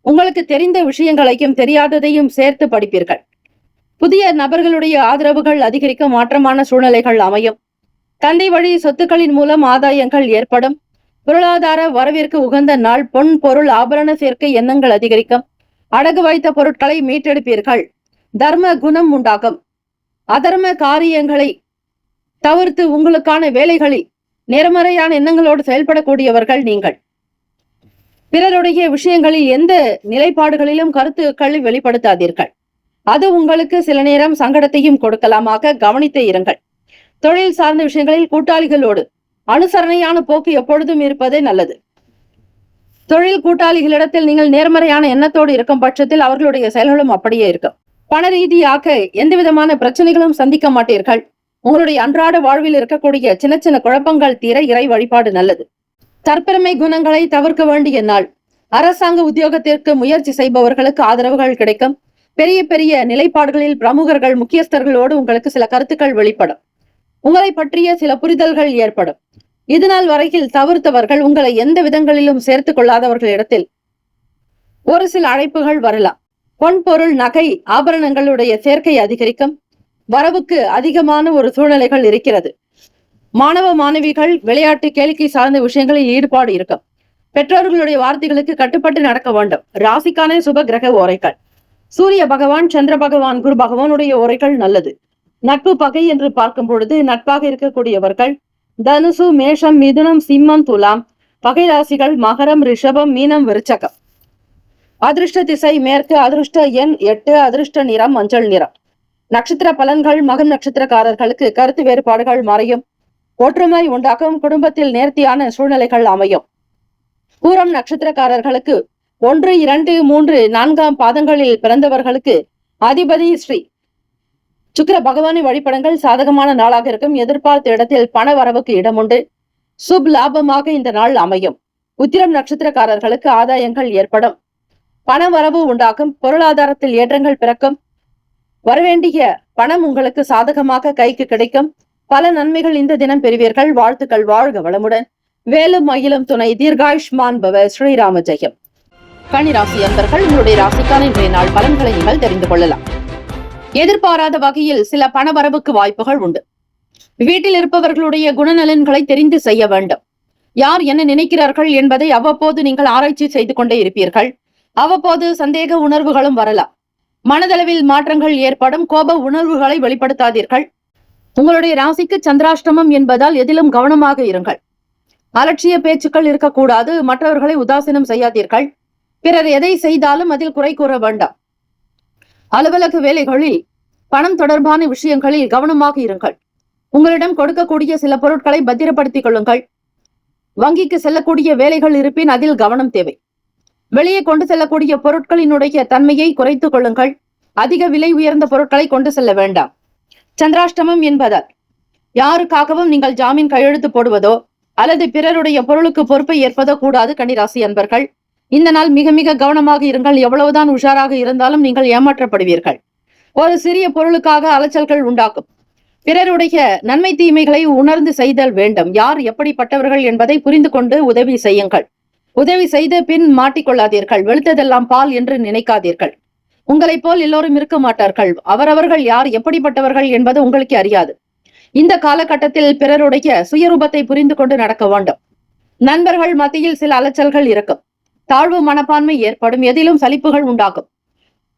உங்களுக்கு தெரிந்த விஷயங்களையும் தெரியாததையும் சேர்த்து படிப்பீர்கள். புதிய நபர்களுடைய ஆதரவுகள் அதிகரிக்க மாற்றமான சூழ்நிலைகள் அமையும். தந்தை வழி சொத்துக்களின் மூலம் ஆதாயங்கள் ஏற்படும். பொருளாதார வரவிற்கு உகந்த நாள். பொன் பொருள் ஆபரண சேர்க்கை எண்ணங்கள் அதிகரிக்கும். அடகு வைத்த பொருட்களை மீட்டெடுப்பீர்கள். தர்ம குணம் உண்டாகும். அதர்ம காரியங்களை தவிர்த்து உங்களுக்கான வேலைகளில் நேர்மறையான எண்ணங்களோடு செயல்படக்கூடியவர்கள் நீங்கள். பிறருடைய விஷயங்களில் எந்த நிலைப்பாடுகளிலும் கருத்துக்களை வெளிப்படுத்தாதீர்கள். அது உங்களுக்கு சில நேரம் சங்கடத்தையும் கொடுக்கலாமாக கவனித்து இருங்கள். தொழில் சார்ந்த விஷயங்களில் கூட்டாளிகளோடு அனுசரணையான போக்கு எப்பொழுதும் இருப்பதே நல்லது. தொழில் கூட்டாளிகளிடத்தில் நீங்கள் நேர்மறையான எண்ணத்தோடு இருக்கும் பட்சத்தில் அவர்களுடைய செயல்களும் அப்படியே இருக்கும். பண ரீதியாக எந்த விதமான பிரச்சனைகளும் சந்திக்க மாட்டீர்கள். உங்களுடைய அன்றாட வாழ்வில் இருக்கக்கூடிய சின்ன சின்ன குழப்பங்கள் தீர இறை வழிபாடு நல்லது. தற்பெருமை குணங்களை தவிர்க்க வேண்டிய நாள். அரசாங்க உத்தியோகத்திற்கு முயற்சி செய்பவர்களுக்கு ஆதரவுகள் கிடைக்கும். பெரிய பெரிய நிலைப்பாடுகளில் பிரமுகர்கள், முக்கியஸ்தர்களோடு உங்களுக்கு சில கருத்துக்கள் வெளிப்படும். உங்களை பற்றிய சில புரிதல்கள் ஏற்படும். இதுநாள் வரையில் தவிர்த்தவர்கள், உங்களை எந்த விதங்களிலும் சேர்த்து கொள்ளாதவர்களிடத்தில் ஒரு சில அழைப்புகள் வரலாம். பொன் பொருள் நகை ஆபரணங்களுடைய சேர்க்கை அதிகரிக்கும். வரவுக்கு அதிகமான ஒரு சூழ்நிலைகள் இருக்கிறது. மாணவ மாணவிகள் விளையாட்டு கேளிக்கை சார்ந்த விஷயங்களில் ஈடுபாடு இருக்கும். பெற்றோர்களுடைய வார்த்தைகளுக்கு கட்டுப்பட்டு நடக்க வேண்டும். ராசிக்கான சுப கிரக ஓரைகள். சூரிய பகவான், சந்திர பகவான், குரு பகவானுடைய ஓரைகள் நல்லது. நட்பு பகை என்று பார்க்கும் பொழுது நட்பாக இருக்கக்கூடியவர்கள் தனுசு, மேஷம், மிதுனம், சிம்மம், துலாம். பகை ராசிகள் மகரம், ரிஷபம், மீனம், விருச்சகம். அதிர்ஷ்ட திசை மேற்கு. அதிர்ஷ்ட எண் 8. அதிர்ஷ்ட நிறம் மஞ்சள் நிறம். நட்சத்திர பலன்கள். மகம் நட்சத்திரக்காரர்களுக்கு கருத்து வேறுபாடுகள் மறையும். ஒற்றுமை உண்டாகும். குடும்பத்தில் நேர்த்தியான சூழ்நிலைகள் அமையும். பூரம் நட்சத்திரக்காரர்களுக்கு 1, 2, 3, 4ஆம் பாதங்களில் பிறந்தவர்களுக்கு அதிபதி ஸ்ரீ சுக்கிர பகவானை வழிபடுங்கள். சாதகமான நாளாக இருக்கும். எதிர்பார்த்த இடத்தில் பண வரவுக்கு இடம் உண்டு. சுப் லாபமாக இந்த நாள் அமையும். உத்திரம் நட்சத்திரக்காரர்களுக்கு ஆதாயங்கள் ஏற்படும். பண வரவு உண்டாகும். பொருளாதாரத்தில் ஏற்றங்கள் பிறக்கும். வரவேண்டிய பணம் உங்களுக்கு சாதகமாக கைக்கு கிடைக்கும். பல நன்மைகள் இந்த தினம் பெறுவீர்கள். வாழ்த்துக்கள். வாழ்க வளமுடன். வேலும் மயிலும் துணை. தீர்காயுஷ்மான் பவ. ஸ்ரீராம ஜெயம். கன்னிராசி அன்பர்கள், உங்களுடைய ராசிக்கான இன்றைய நாள் பலன்களை நீங்கள் தெரிந்து கொள்ளலாம். எதிர்பாராத வகையில் சில பண வரவுக்கு வாய்ப்புகள் உண்டு. வீட்டில் இருப்பவர்களுடைய குணநலன்களை தெரிந்து செய்ய வேண்டும். யார் என்ன நினைக்கிறார்கள் என்பதை அவ்வப்போது நீங்கள் ஆராய்ச்சி செய்து கொண்டே இருப்பீர்கள். அவ்வப்போது சந்தேக உணர்வுகளும் வரலாம். மனதளவில் மாற்றங்கள் ஏற்படும். கோப உணர்வுகளை வெளிப்படுத்தாதீர்கள். உங்களுடைய ராசிக்கு சந்திராஷ்டமம் என்பதால் எதிலும் கவனமாக இருங்கள். அலட்சிய பேச்சுக்கள் இருக்கக்கூடாது. மற்றவர்களை உதாசீனம் செய்யாதீர்கள். பிறர் எதை செய்தாலும் அதில் குறை கூற வேண்டாம். அலுவலக வேலைகளில் பணம் தொடர்பான விஷயங்களில் கவனமாக இருங்கள். உங்களிடம் கொடுக்கக்கூடிய சில பொருட்களை பத்திரப்படுத்திக் கொள்ளுங்கள். வங்கிக்கு செல்லக்கூடிய வேலைகள் இருப்பின் அதில் கவனம் தேவை. வெளியே கொண்டு செல்லக்கூடிய பொருட்களினுடைய தன்மையை குறைத்துக் கொள்ளுங்கள். அதிக விலை உயர்ந்த பொருட்களை கொண்டு செல்ல வேண்டாம். சந்திராஷ்டமம் என்பதால் யாருக்காகவும் நீங்கள் ஜாமீன் கையெழுத்து போடுவதோ அல்லது பிறருடைய பொருளுக்கு பொறுப்பை ஏற்பதோ கூடாது. கன்னிராசி அன்பர்கள், இந்த நாள் மிக மிக கவனமாக இருங்கள். எவ்வளவுதான் உஷாராக இருந்தாலும் நீங்கள் ஏமாற்றப்படுவீர்கள். ஒரு சிறிய பொருளுக்காக அலைச்சல்கள் உண்டாக்கும். பிறருடைய நன்மை தீமைகளை உணர்ந்து செய்தல் வேண்டும். யார் எப்படிப்பட்டவர்கள் என்பதை புரிந்து கொண்டு உதவி செய்யுங்கள். உதவி செய்து பின் மாட்டிக்கொள்ளாதீர்கள். வெளுத்ததெல்லாம் பால் என்று நினைக்காதீர்கள். உங்களைப் போல் எல்லோரும் இருக்க மாட்டார்கள். அவரவர்கள் யார் எப்படிப்பட்டவர்கள் என்பது உங்களுக்கு அறியாது. இந்த காலகட்டத்தில் பிறருடைய சுயரூபத்தை புரிந்து கொண்டு நடக்க வேண்டும். நண்பர்கள் மத்தியில் சில அலைச்சல்கள் இருக்கும். தாழ்வு மனப்பான்மை ஏற்படும். எதிலும் சலிப்புகள் உண்டாகும்.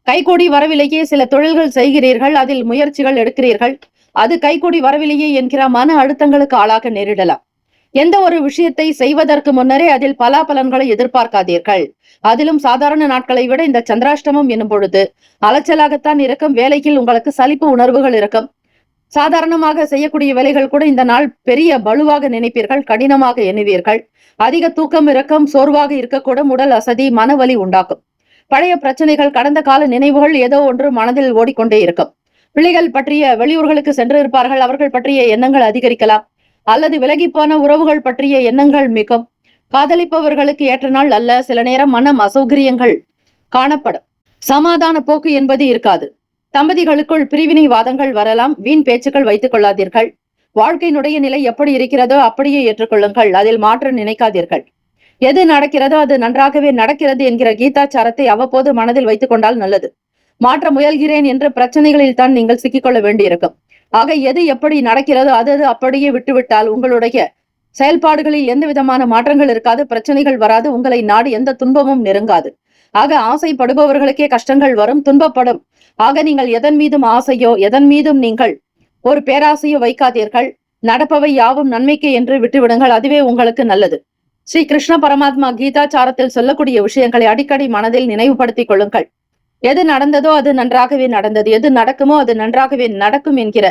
கைகூடி வரவிலேயே சில தொழில்கள் செய்கிறீர்கள், அதில் முயற்சிகள் எடுக்கிறீர்கள். அது கைகூடி வரவில்லையே என்கிற மன அழுத்தங்களுக்கு ஆளாக நேரிடலாம். எந்த ஒரு விஷயத்தை செய்வதற்கு முன்னரே அதில் பலாபலன்களை எதிர்பார்க்காதீர்கள். அதிலும் சாதாரண நாட்களை விட இந்த சந்திராஷ்டமம் என்னும் பொழுது அலைச்சலாகத்தான் இருக்கும். வேலையில் உங்களுக்கு சலிப்பு உணர்வுகள் இருக்கும். சாதாரணமாக செய்யக்கூடிய வேலைகள் கூட இந்த நாள் பெரிய பலுவாக நினைப்பீர்கள், கடினமாக எண்ணுவீர்கள். அதிக தூக்கம் இருக்கும். சோர்வாக இருக்கக்கூடும். உடல் அசதி, மனவலி உண்டாக்கும். பழைய பிரச்சனைகள், கடந்த கால நினைவுகள் ஏதோ ஒன்று மனதில் ஓடிக்கொண்டே இருக்கும். பிள்ளைகள் பற்றிய வெளியூர்களுக்கு சென்று இருப்பார்கள். அவர்கள் பற்றிய எண்ணங்கள் அதிகரிக்கலாம். அல்லது விலகி போன உறவுகள் பற்றிய எண்ணங்கள் மிகும். காதலிப்பவர்களுக்கு ஏற்ற நாள் அல்ல. சில நேரம் மனம் அசௌகரியங்கள் காணப்படும். சமாதான போக்கு என்பது இருக்காது. தம்பதிகளுக்குள் பிரிவினைவாதங்கள் வரலாம். வீண் பேச்சுக்கள் வைத்துக் கொள்ளாதீர்கள். வாழ்க்கையினுடைய நிலை எப்படி இருக்கிறதோ அப்படியே ஏற்றுக்கொள்ளுங்கள். அதில் மாற்ற நினைக்காதீர்கள். எது நடக்கிறதோ அது நன்றாகவே நடக்கிறது என்கிற கீதாச்சாரத்தை அவ்வப்போது மனதில் வைத்துக் கொண்டால் நல்லது. மாற்ற முயல்கிறேன் என்று பிரச்சனைகளில் தான் நீங்கள் சிக்கிக்கொள்ள வேண்டியிருக்கும். ஆக எது எப்படி நடக்கிறதோ அது அப்படியே விட்டுவிட்டால் உங்களுடைய செயல்பாடுகளில் எந்த விதமான மாற்றங்கள் இருக்காது. பிரச்சனைகள் வராது. உங்களை நாடு எந்த துன்பமும் நெருங்காது. ஆக ஆசைப்படுபவர்களுக்கே கஷ்டங்கள் வரும், துன்பப்படும். ஆக நீங்கள் எதன் மீதும் ஆசையோ எதன் மீதும் நீங்கள் ஒரு பேராசையோ வைக்காதீர்கள். நடப்பவை யாவும் நன்மைக்கு என்று விட்டுவிடுங்கள். அதுவே உங்களுக்கு நல்லது. ஸ்ரீ கிருஷ்ண பரமாத்மா கீதாச்சாரத்தில் சொல்லக்கூடிய விஷயங்களை அடிக்கடி மனதில் நினைவுபடுத்திக் கொள்ளுங்கள். எது நடந்ததோ அது நன்றாகவே நடந்தது, எது நடக்குமோ அது நன்றாகவே நடக்கும் என்கிற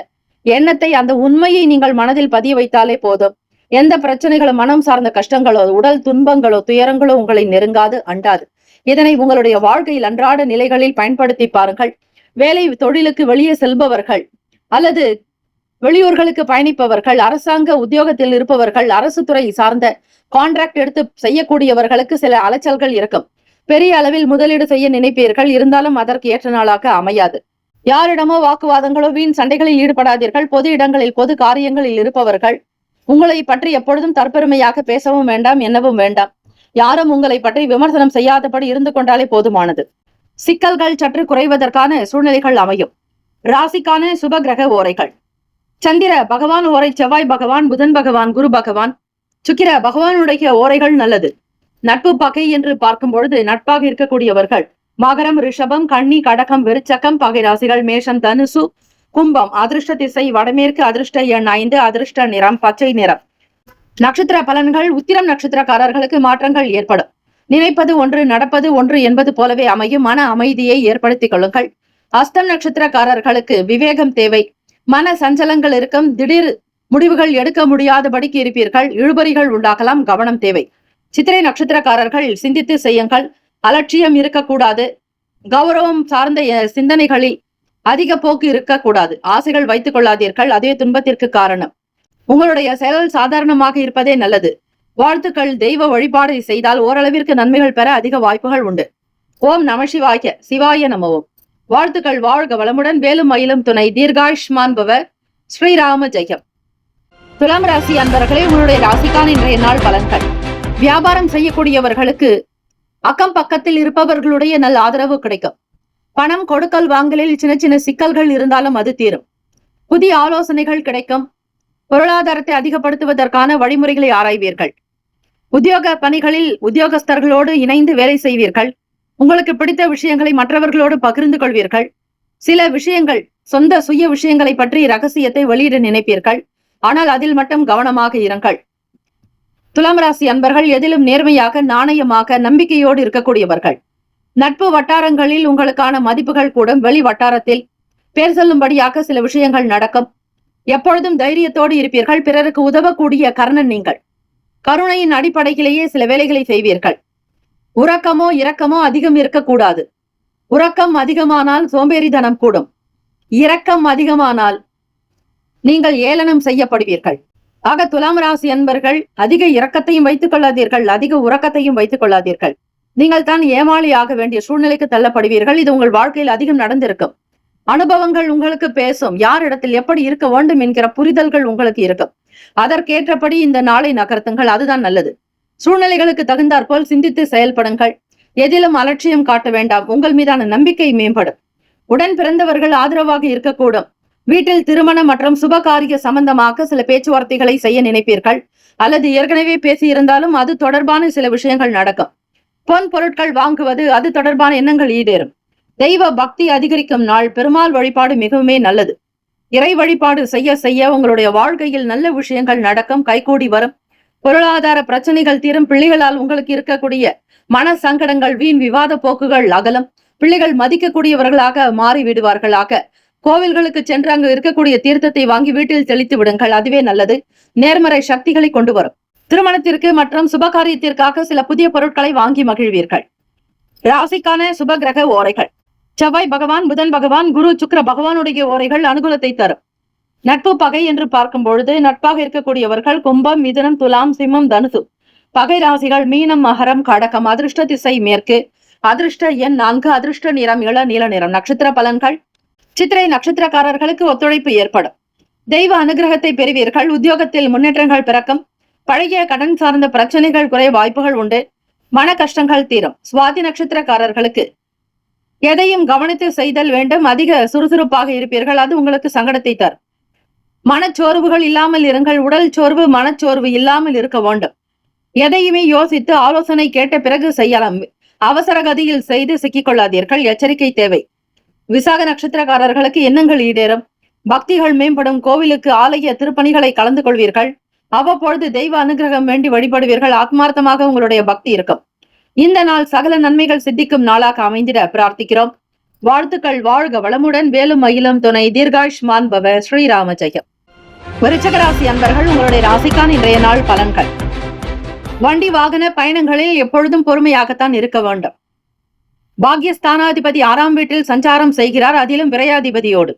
எண்ணத்தை, அந்த உண்மையை நீங்கள் மனதில் பதிய வைத்தாலே போதும். எந்த பிரச்சனைகளும், மனம் சார்ந்த கஷ்டங்களோ உடல் துன்பங்களோ துயரங்களோ உங்களை நெருங்காது, அண்டாது. இதனை உங்களுடைய வாழ்க்கையில் அன்றாட நிலைகளில் பயன்படுத்தி பாருங்கள். வேலை தொழிலுக்கு வெளியே செல்பவர்கள் அல்லது வெளியூர்களுக்கு பயணிப்பவர்கள், அரசாங்க உத்தியோகத்தில் இருப்பவர்கள், அரசு துறை சார்ந்த கான்ட்ராக்ட் எடுத்து செய்யக்கூடியவர்களுக்கு சில அலைச்சல்கள் இருக்கும். பெரிய அளவில் முதலீடு செய்ய நினைப்பீர்கள். இருந்தாலும் அதற்கு ஏற்ற நாளாக அமையாது. யாரிடமோ வாக்குவாதங்களோ வீண் சண்டைகளில் ஈடுபடாதீர்கள். பொது இடங்களில், பொது காரியங்களில் இருப்பவர்கள் உங்களை பற்றி எப்பொழுதும் தற்பெருமையாக பேசவும் வேண்டாம், எண்ணவும் வேண்டாம். யாரும் உங்களை பற்றி விமர்சனம் செய்யாதபடி இருந்து கொண்டாலே போதுமானது. சிக்கல்கள் சற்று குறைவதற்கான சூழ்நிலைகள் அமையும். ராசிக்கான சுப கிரக ஓரைகள்: சந்திர பகவான் ஓரை, செவ்வாய் பகவான், புதன் பகவான், குரு பகவான், சுக்கிர பகவானுடைய ஓரைகள் நல்லது. நட்பு பகை என்று பார்க்கும் பொழுது நட்பாக இருக்கக்கூடியவர்கள் மகரம், ரிஷபம், கன்னி, கடகம், விருச்சகம். பகை ராசிகள் மேஷம், தனுசு, கும்பம். அதிர்ஷ்ட திசை வடமேற்கு. அதிர்ஷ்ட எண் 5. அதிர்ஷ்ட நிறம் பச்சை நிறம். நட்சத்திர பலன்கள்: உத்திரம் நட்சத்திரக்காரர்களுக்கு மாற்றங்கள் ஏற்படும். நினைப்பது ஒன்று, நடப்பது ஒன்று என்பது போலவே அமையும். மன அமைதியை ஏற்படுத்திக் கொள்ளுங்கள். அஸ்தம் நட்சத்திரக்காரர்களுக்கு விவேகம் தேவை. மன சஞ்சலங்கள் இருக்கும். திடீர் முடிவுகள் எடுக்க முடியாதபடிக்கு இருப்பீர்கள். இழுபறிகள் உண்டாகலாம், கவனம் தேவை. சித்திரை நட்சத்திரக்காரர்கள் சிந்தித்து செய்யுங்கள். அலட்சியம் இருக்கக்கூடாது. கௌரவம் சார்ந்த சிந்தனைகளில் அதிக போக்கு இருக்கக்கூடாது. ஆசைகள் வைத்துக் கொள்ளாதீர்கள், அதே துன்பத்திற்கு காரணம். உங்களுடைய செயல் சாதாரணமாக இருப்பதே நல்லது. வாழ்த்துக்கள். தெய்வ வழிபாடு செய்தால் ஓரளவிற்கு நன்மைகள் பெற அதிக வாய்ப்புகள் உண்டு. ஓம் நம சிவாய. சிவாய நமவோம். வாழ்த்துக்கள். வாழ்க வளமுடன். வேலும் மயிலும் துணை. தீர்காயுஷ்மான் பவ. ஸ்ரீராம ஜெயம். துலாம் ராசி அன்பர்களே, உங்களுடைய ராசிக்கான இன்றைய நாள் பலன்கள். வியாபாரம் செய்யக்கூடியவர்களுக்கு அக்கம் பக்கத்தில் இருப்பவர்களுடைய நல்ல ஆதரவு கிடைக்கும். பணம் கொடுக்கல் வாங்கலில் சின்ன சின்ன சிக்கல்கள் இருந்தாலும் அது தீரும். புதிய ஆலோசனைகள் கிடைக்கும். பொருளாதாரத்தை அதிகப்படுத்துவதற்கான வழிமுறைகளை ஆராய்வீர்கள். உத்தியோக பணிகளில் உத்தியோகஸ்தர்களோடு இணைந்து வேலை செய்வீர்கள். உங்களுக்கு பிடித்த விஷயங்களை மற்றவர்களோடு பகிர்ந்து கொள்வீர்கள். சில விஷயங்கள், சொந்த சுய விஷயங்களை பற்றி ரகசியத்தை வெளியிட நினைப்பீர்கள். ஆனால் அதில் மட்டும் கவனமாக இருங்கள். துலாம் ராசி அன்பர்கள் எதிலும் நேர்மையாக, நாணயமாக, நம்பிக்கையோடு இருக்கக்கூடியவர்கள். நட்பு வட்டாரங்களில் உங்களுக்கான மதிப்புகள் கூடும். வெளி வட்டாரத்தில் பேர் சொல்லும்படியாக சில விஷயங்கள் நடக்கும். எப்பொழுதும் தைரியத்தோடு இருப்பீர்கள். பிறருக்கு உதவக்கூடிய கர்ணன் நீங்கள். கருணையின் அடிப்படையிலேயே சில வேலைகளை செய்வீர்கள். உறக்கமோ இரக்கமோ அதிகம் இருக்கக்கூடாது. உறக்கம் அதிகமானால் சோம்பேறித்தனம் கூடும். இரக்கம் அதிகமானால் நீங்கள் ஏளனம் செய்யப்படுவீர்கள். ஆக துலாம் ராசி அன்பர்கள் அதிக இரக்கத்தையும் வைத்துக் கொள்ளாதீர்கள், அதிக உறக்கத்தையும் வைத்துக் கொள்ளாதீர்கள். நீங்கள் தான் ஏமாளி ஆக வேண்டிய சூழ்நிலைக்கு தள்ளப்படுவீர்கள். இது உங்கள் வாழ்க்கையில் அதிகம் நடந்திருக்கும். அனுபவங்கள் உங்களுக்கு பேசும். யார் இடத்தில் எப்படி இருக்க வேண்டும் என்கிற புரிதல்கள் உங்களுக்கு இருக்கும். அதற்கேற்றபடி இந்த நாளை நகர்த்துங்கள். அதுதான் நல்லது. சூழ்நிலைகளுக்கு தகுந்தாற்போல் சிந்தித்து செயல்படுங்கள். எதிலும் அலட்சியம் காட்ட வேண்டாம். உங்கள் மீதான நம்பிக்கை மேம்படும். உடன் பிறந்தவர்கள் ஆதரவாக இருக்கக்கூடும். வீட்டில் திருமணம் மற்றும் சுபகாரிய சம்பந்தமாக சில பேச்சுவார்த்தைகளை செய்ய நினைப்பீர்கள். அல்லது ஏற்கனவே பேசியிருந்தாலும் அது தொடர்பான சில விஷயங்கள் நடக்கும். பொன் பொருட்கள் வாங்குவது, அது தொடர்பான எண்ணங்கள் ஈடேறும். தெய்வ பக்தி அதிகரிக்கும் நாள். பெருமாள் வழிபாடு மிகவுமே நல்லது. இறை வழிபாடு செய்ய செய்ய உங்களுடைய வாழ்க்கையில் நல்ல விஷயங்கள் நடக்கும், கைகூடி வரும். பொருளாதார பிரச்சனைகள் தீரும். பிள்ளைகளால் உங்களுக்கு இருக்கக்கூடிய மன சங்கடங்கள், வீண் விவாத போக்குகள் அகலம். பிள்ளைகள் மதிக்கக்கூடியவர்களாக மாறி விடுவார்களாக. கோவில்களுக்கு சென்று அங்கு இருக்கக்கூடிய தீர்த்தத்தை வாங்கி வீட்டில் தெளித்து விடுங்கள். அதுவே நல்லது. நேர்மறை சக்திகளை கொண்டு வரும். திருமணத்திற்கு மற்றும் சுபகாரியத்திற்காக சில புதிய பொருட்களை வாங்கி மகிழ்வீர்கள். ராசிக்கான சுப கிரக ஓரைகள். செவ்வாய் பகவான், புதன் பகவான், குரு, சுக்கிர பகவானுடைய ஓரைகள் அனுகூலத்தை தரும். நட்பு பகை என்று பார்க்கும் பொழுது நட்பாக இருக்கக்கூடியவர்கள் கும்பம், மிதுனம், துலாம், சிம்மம், தனுசு. பகை ராசிகள் மீனம், மகரம், கடகம். அதிர்ஷ்ட திசை மேற்கு. அதிர்ஷ்ட எண் 4. அதிர்ஷ்ட நிறம் இளநீல நிறம். நட்சத்திர பலன்கள். சித்திரை நட்சத்திரக்காரர்களுக்கு ஒத்துழைப்பு ஏற்படும். தெய்வ அனுகிரகத்தை பெறுவீர்கள். உத்தியோகத்தில் முன்னேற்றங்கள் பிறக்கும். பழைய கடன் சார்ந்த பிரச்சனைகள் குறைய வாய்ப்புகள் உண்டு. மன கஷ்டங்கள் தீரும். சுவாதி நட்சத்திரக்காரர்களுக்கு எதையும் கவனித்து செய்தல் வேண்டும். அதிக சுறுசுறுப்பாக இருப்பீர்கள். அது உங்களுக்கு சங்கடத்தை தரும். மனச்சோர்வுகள் இல்லாமல் இருங்கள். உடல் சோர்வு, மனச்சோர்வு இல்லாமல் இருக்க வேண்டும். எதையுமே யோசித்து ஆலோசனை கேட்ட பிறகு செய்யலாம். அவசர கதியில் செய்து சிக்கிக்கொள்ளாதீர்கள். எச்சரிக்கை தேவை. விசாக நட்சத்திரக்காரர்களுக்கு எண்ணங்கள் ஈடேறும். பக்திகள் மேம்படும். கோவிலுக்கு ஆலய திருப்பணிகளை கலந்து கொள்வீர்கள். அவ்வப்பொழுது தெய்வ அனுகிரகம் வேண்டி வழிபடுவீர்கள். ஆத்மார்த்தமாக உங்களுடைய பக்தி இருக்கும். இந்த நாள் சகல நன்மைகள் சித்திக்கும் நாளாக அமைந்திட பிரார்த்திக்கிறோம். வாழ்த்துக்கள். வாழ்க வளமுடன். வேலும் மயிலும் துணை. தீர்காயுஷ்மான் பவ. ஸ்ரீராம ஜெயம். விருச்சிக ராசி அன்பர்கள், உங்களுடைய ராசிக்கான இன்றைய நாள் பலன்கள். வண்டி வாகன பயணங்களில் எப்பொழுதும் பொறுமையாகத்தான் இருக்க வேண்டும். பாக்யஸ்தானாதிபதி 6ஆம் வீட்டில் சஞ்சாரம் செய்கிறார். அதிலும் விரையாதிபதியோடு.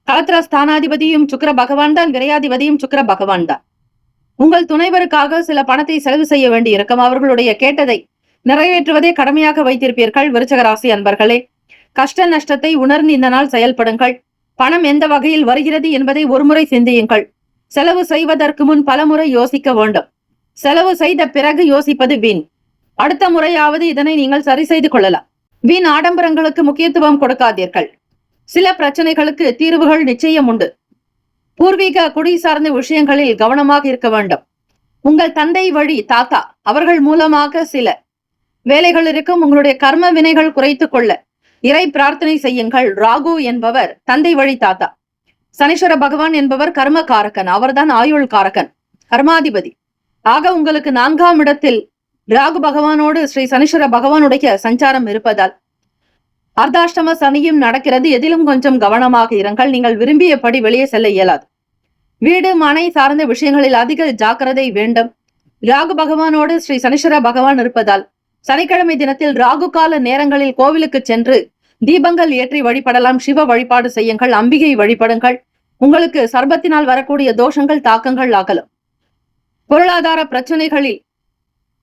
களத்திர ஸ்தானாதிபதியும் சுக்கிர பகவான் தான். விரையாதிபதியும் சுக்கிர பகவான் தான். உங்கள் துணைவருக்காக சில பணத்தை செலவு செய்ய வேண்டி இருக்கும். அவர்களுடைய கேட்டதை நிறைவேற்றுவதே கடமையாக வைத்திருப்பீர்கள். விருச்சிக ராசி அன்பர்களே, கஷ்ட நஷ்டத்தை உணர்ந்து இந்த நாள் செயல்படுங்கள். பணம் எந்த வகையில் வருகிறது என்பதை ஒருமுறை சிந்தியுங்கள். செலவு செய்வதற்கு முன் பலமுறை யோசிக்க வேண்டும். செலவு செய்த பிறகு யோசிப்பது வீண். அடுத்த முறையாவது இதனை நீங்கள் சரி செய்து கொள்ளலாம். வீண் ஆடம்பரங்களுக்கு முக்கியத்துவம் கொடுக்காதீர்கள். சில பிரச்சனைகளுக்கு தீர்வுகள் நிச்சயம் உண்டு. பூர்வீக குடி சார்ந்த விஷயங்களில் கவனமாக இருக்க வேண்டும். உங்கள் தந்தை வழி தாத்தா அவர்கள் மூலமாக சில வேலைகள் இருக்கும். உங்களுடைய கர்ம வினைகள் குறைத்துக் கொள்ள இறை பிரார்த்தனை செய்யுங்கள். ராகு என்பவர் தந்தை வழி தாத்தா. சனீஸ்வர பகவான் என்பவர் கர்ம காரகன். அவர்தான் ஆயுள் காரகன், கர்மாதிபதி. ஆக உங்களுக்கு 4ஆம் இடத்தில் ராகு பகவானோடு ஸ்ரீ சனீஸ்வர பகவானுடைய சஞ்சாரம் இருப்பதால் அர்த்தாஷ்டம சனியும் நடக்கிறது. எதிலும் கொஞ்சம் கவனமாக இருங்கள். நீங்கள் விரும்பியபடி வெளியே செல்ல இயலாது. வீடு மனை சார்ந்த விஷயங்களில் அதிக ஜாக்கிரதை வேண்டும். ராகு பகவானோடு ஸ்ரீ சனீஸ்வர பகவான் இருப்பதால் சனிக்கிழமை தினத்தில் ராகு கால நேரங்களில் கோவிலுக்கு சென்று தீபங்கள் ஏற்றி வழிபடலாம். சிவ வழிபாடு செய்யுங்கள். அம்பிகை வழிபடுங்கள். உங்களுக்கு சர்பத்தினால் வரக்கூடிய தோஷங்கள் தாக்கங்கள் ஆகலாம். பொருளாதார பிரச்சனைகளில்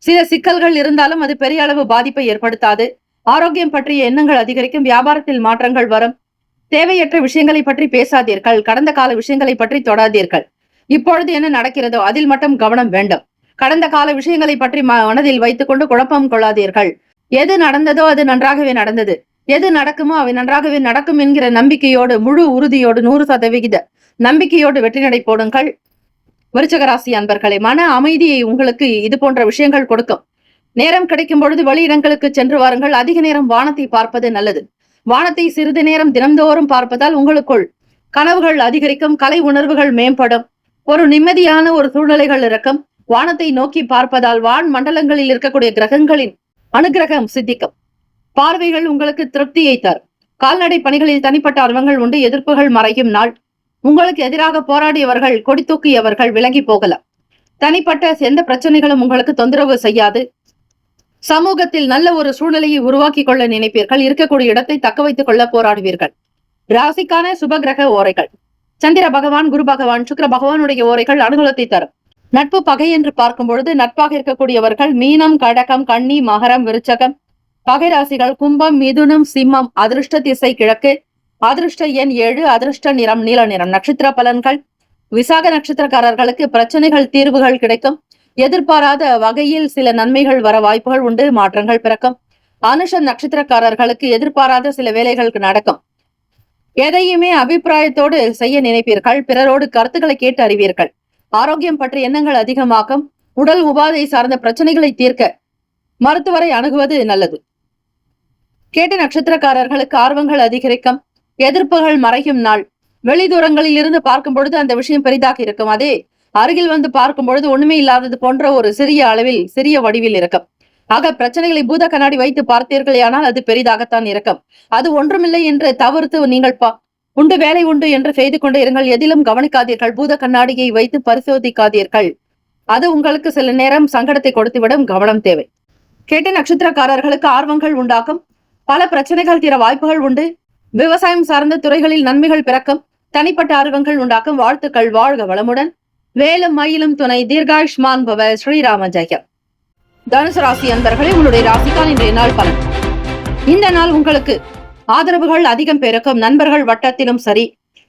சில சிக்கல்கள் இருந்தாலும் அது பெரிய அளவு பாதிப்பை ஏற்படுத்தாது. ஆரோக்கியம் பற்றிய எண்ணங்கள் அதிகரிக்கும். வியாபாரத்தில் மாற்றங்கள் வரும். தேவையற்ற விஷயங்களை பற்றி பேசாதீர்கள். கடந்த கால விஷயங்களை பற்றி தொடாதீர்கள். இப்பொழுது என்ன நடக்கிறதோ அதில் மட்டும் கவனம் வேண்டும். கடந்த கால விஷயங்களை பற்றி மனதில் வைத்துக் கொண்டு குழப்பம் கொள்ளாதீர்கள். எது நடந்ததோ அது நன்றாகவே நடந்தது. எது நடக்குமோ அவை நன்றாகவே நடக்கும் என்கிற நம்பிக்கையோடு, முழு உறுதியோடு, 100% நம்பிக்கையோடு வெற்றி நடை போடுங்கள். விருச்சிக ராசி அன்பர்களே, மன அமைதியை உங்களுக்கு இது போன்ற விஷயங்கள் கொடுக்கும். நேரம் கிடைக்கும் பொழுது வெளியிடங்களுக்கு சென்று வாருங்கள். அதிக நேரம் வானத்தை பார்ப்பது நல்லது. வானத்தை சிறிது நேரம் தினம்தோறும் பார்ப்பதால் உங்களுக்குள் கனவுகள் அதிகரிக்கும். கலை உணர்வுகள் மேம்படும். ஒரு நிம்மதியான ஒரு சூழ்நிலைகள் இருக்கும். வானத்தை நோக்கி பார்ப்பதால் வான் மண்டலங்களில் இருக்கக்கூடிய கிரகங்களின் அனுகிரகம் சித்திக்கும். பார்வைகள் உங்களுக்கு திருப்தியை தரும். கால்நடை பணிகளில் தனிப்பட்ட ஆர்வங்கள் உண்டு. எதிர்ப்புகள் மறையும் நாள். உங்களுக்கு எதிராக போராடியவர்கள், கொடி தூக்கியவர்கள் விலகி போகலாம். தனிப்பட்ட எந்த பிரச்சனைகளும் உங்களுக்கு தொந்தரவு செய்யாது. சமூகத்தில் நல்ல ஒரு சூழ்நிலையை உருவாக்கி கொள்ள நினைப்பீர்கள். இருக்கக்கூடிய இடத்தை தக்க வைத்துக் கொள்ள போராடுவீர்கள். ராசிக்கான சுப கிரக ஓரைகள். சந்திர பகவான், குரு பகவான், சுக்கிர பகவானுடைய ஓரைகள் அனுகூலத்தை தரும். நட்பு பகை என்று பார்க்கும் பொழுது நட்பாக இருக்கக்கூடியவர்கள் மீனம், கடகம், கன்னி, மகரம், விருச்சகம். பகை ராசிகள் கும்பம், மிதுனம், சிம்மம். அதிர்ஷ்ட திசை கிழக்கு. அதிர்ஷ்ட எண் 7, அதிர்ஷ்ட நிறம் நீல நிறம். நட்சத்திர பலன்கள். விசாக நட்சத்திரக்காரர்களுக்கு பிரச்சனைகள் தீர்வுகள் கிடைக்கும். எதிர்பாராத வகையில் சில நன்மைகள் வர வாய்ப்புகள் உண்டு. மாற்றங்கள் பிறக்கும். அனுஷம் நட்சத்திரக்காரர்களுக்கு எதிர்பாராத சில வேலைகளுக்கு நடக்கும். எதையுமே அபிப்பிராயத்தோடு செய்ய நினைப்பீர்கள். பிறரோடு கருத்துக்களை கேட்டு அறிவீர்கள். ஆரோக்கியம் பற்றிய எண்ணங்கள் அதிகமாகும். உடல் உபாதை சார்ந்த பிரச்சனைகளை தீர்க்க மருத்துவரை அணுகுவது நல்லது. கேட்ட நட்சத்திரக்காரர்களுக்கு ஆர்வங்கள் அதிகரிக்கும். எதிர்ப்புகள் மறையும் நாள். வெளிதூரங்களில் இருந்து பார்க்கும் பொழுது அந்த விஷயம் பெரிதாக இருக்கும். அதே அருகில் வந்து பார்க்கும் பொழுது ஒண்ணுமே இல்லாதது போன்ற ஒரு சிறிய அளவில் சிறிய வடிவில் இருக்கும். ஆக பிரச்சனைகளை பூத கண்ணாடி வைத்து பார்த்தீர்களே ஆனால் அது பெரிதாகத்தான் இருக்கும். அது ஒன்றுமில்லை என்று தவிர்த்து நீங்கள் உண்டு வேலை உண்டு என்று செய்து கொண்டே இருங்கள். எதிலும் கவனிக்காதீர்கள். பூத கண்ணாடியை வைத்து பரிசோதிக்காதீர்கள். அது உங்களுக்கு சில நேரம் சங்கடத்தை கொடுத்துவிடும். கவனம் தேவை. கேட்ட நட்சத்திரக்காரர்களுக்கு ஆர்வங்கள் உண்டாகும். பல பிரச்சனைகள் தீர வாய்ப்புகள் உண்டு. விவசாயம் சார்ந்த துறைகளில் நன்மைகள் பிறக்கும். தனிப்பட்ட ஆர்வங்கள் உண்டாக்கும். வாழ்த்துக்கள். வாழ்க வளமுடன். வேலும் மயிலும் துணை. தீர்காயுஷ்மான் பவ. ஸ்ரீராம ஜெயம். தனுசு ராசி அன்பர்களே, உங்களுடைய ராசிக்கான இன்றைய நாள் பலன். இந்த நாள் உங்களுக்கு ஆதரவுகள் அதிகம் பெருக்கும். நண்பர்கள் வட்டத்திலும் சரி,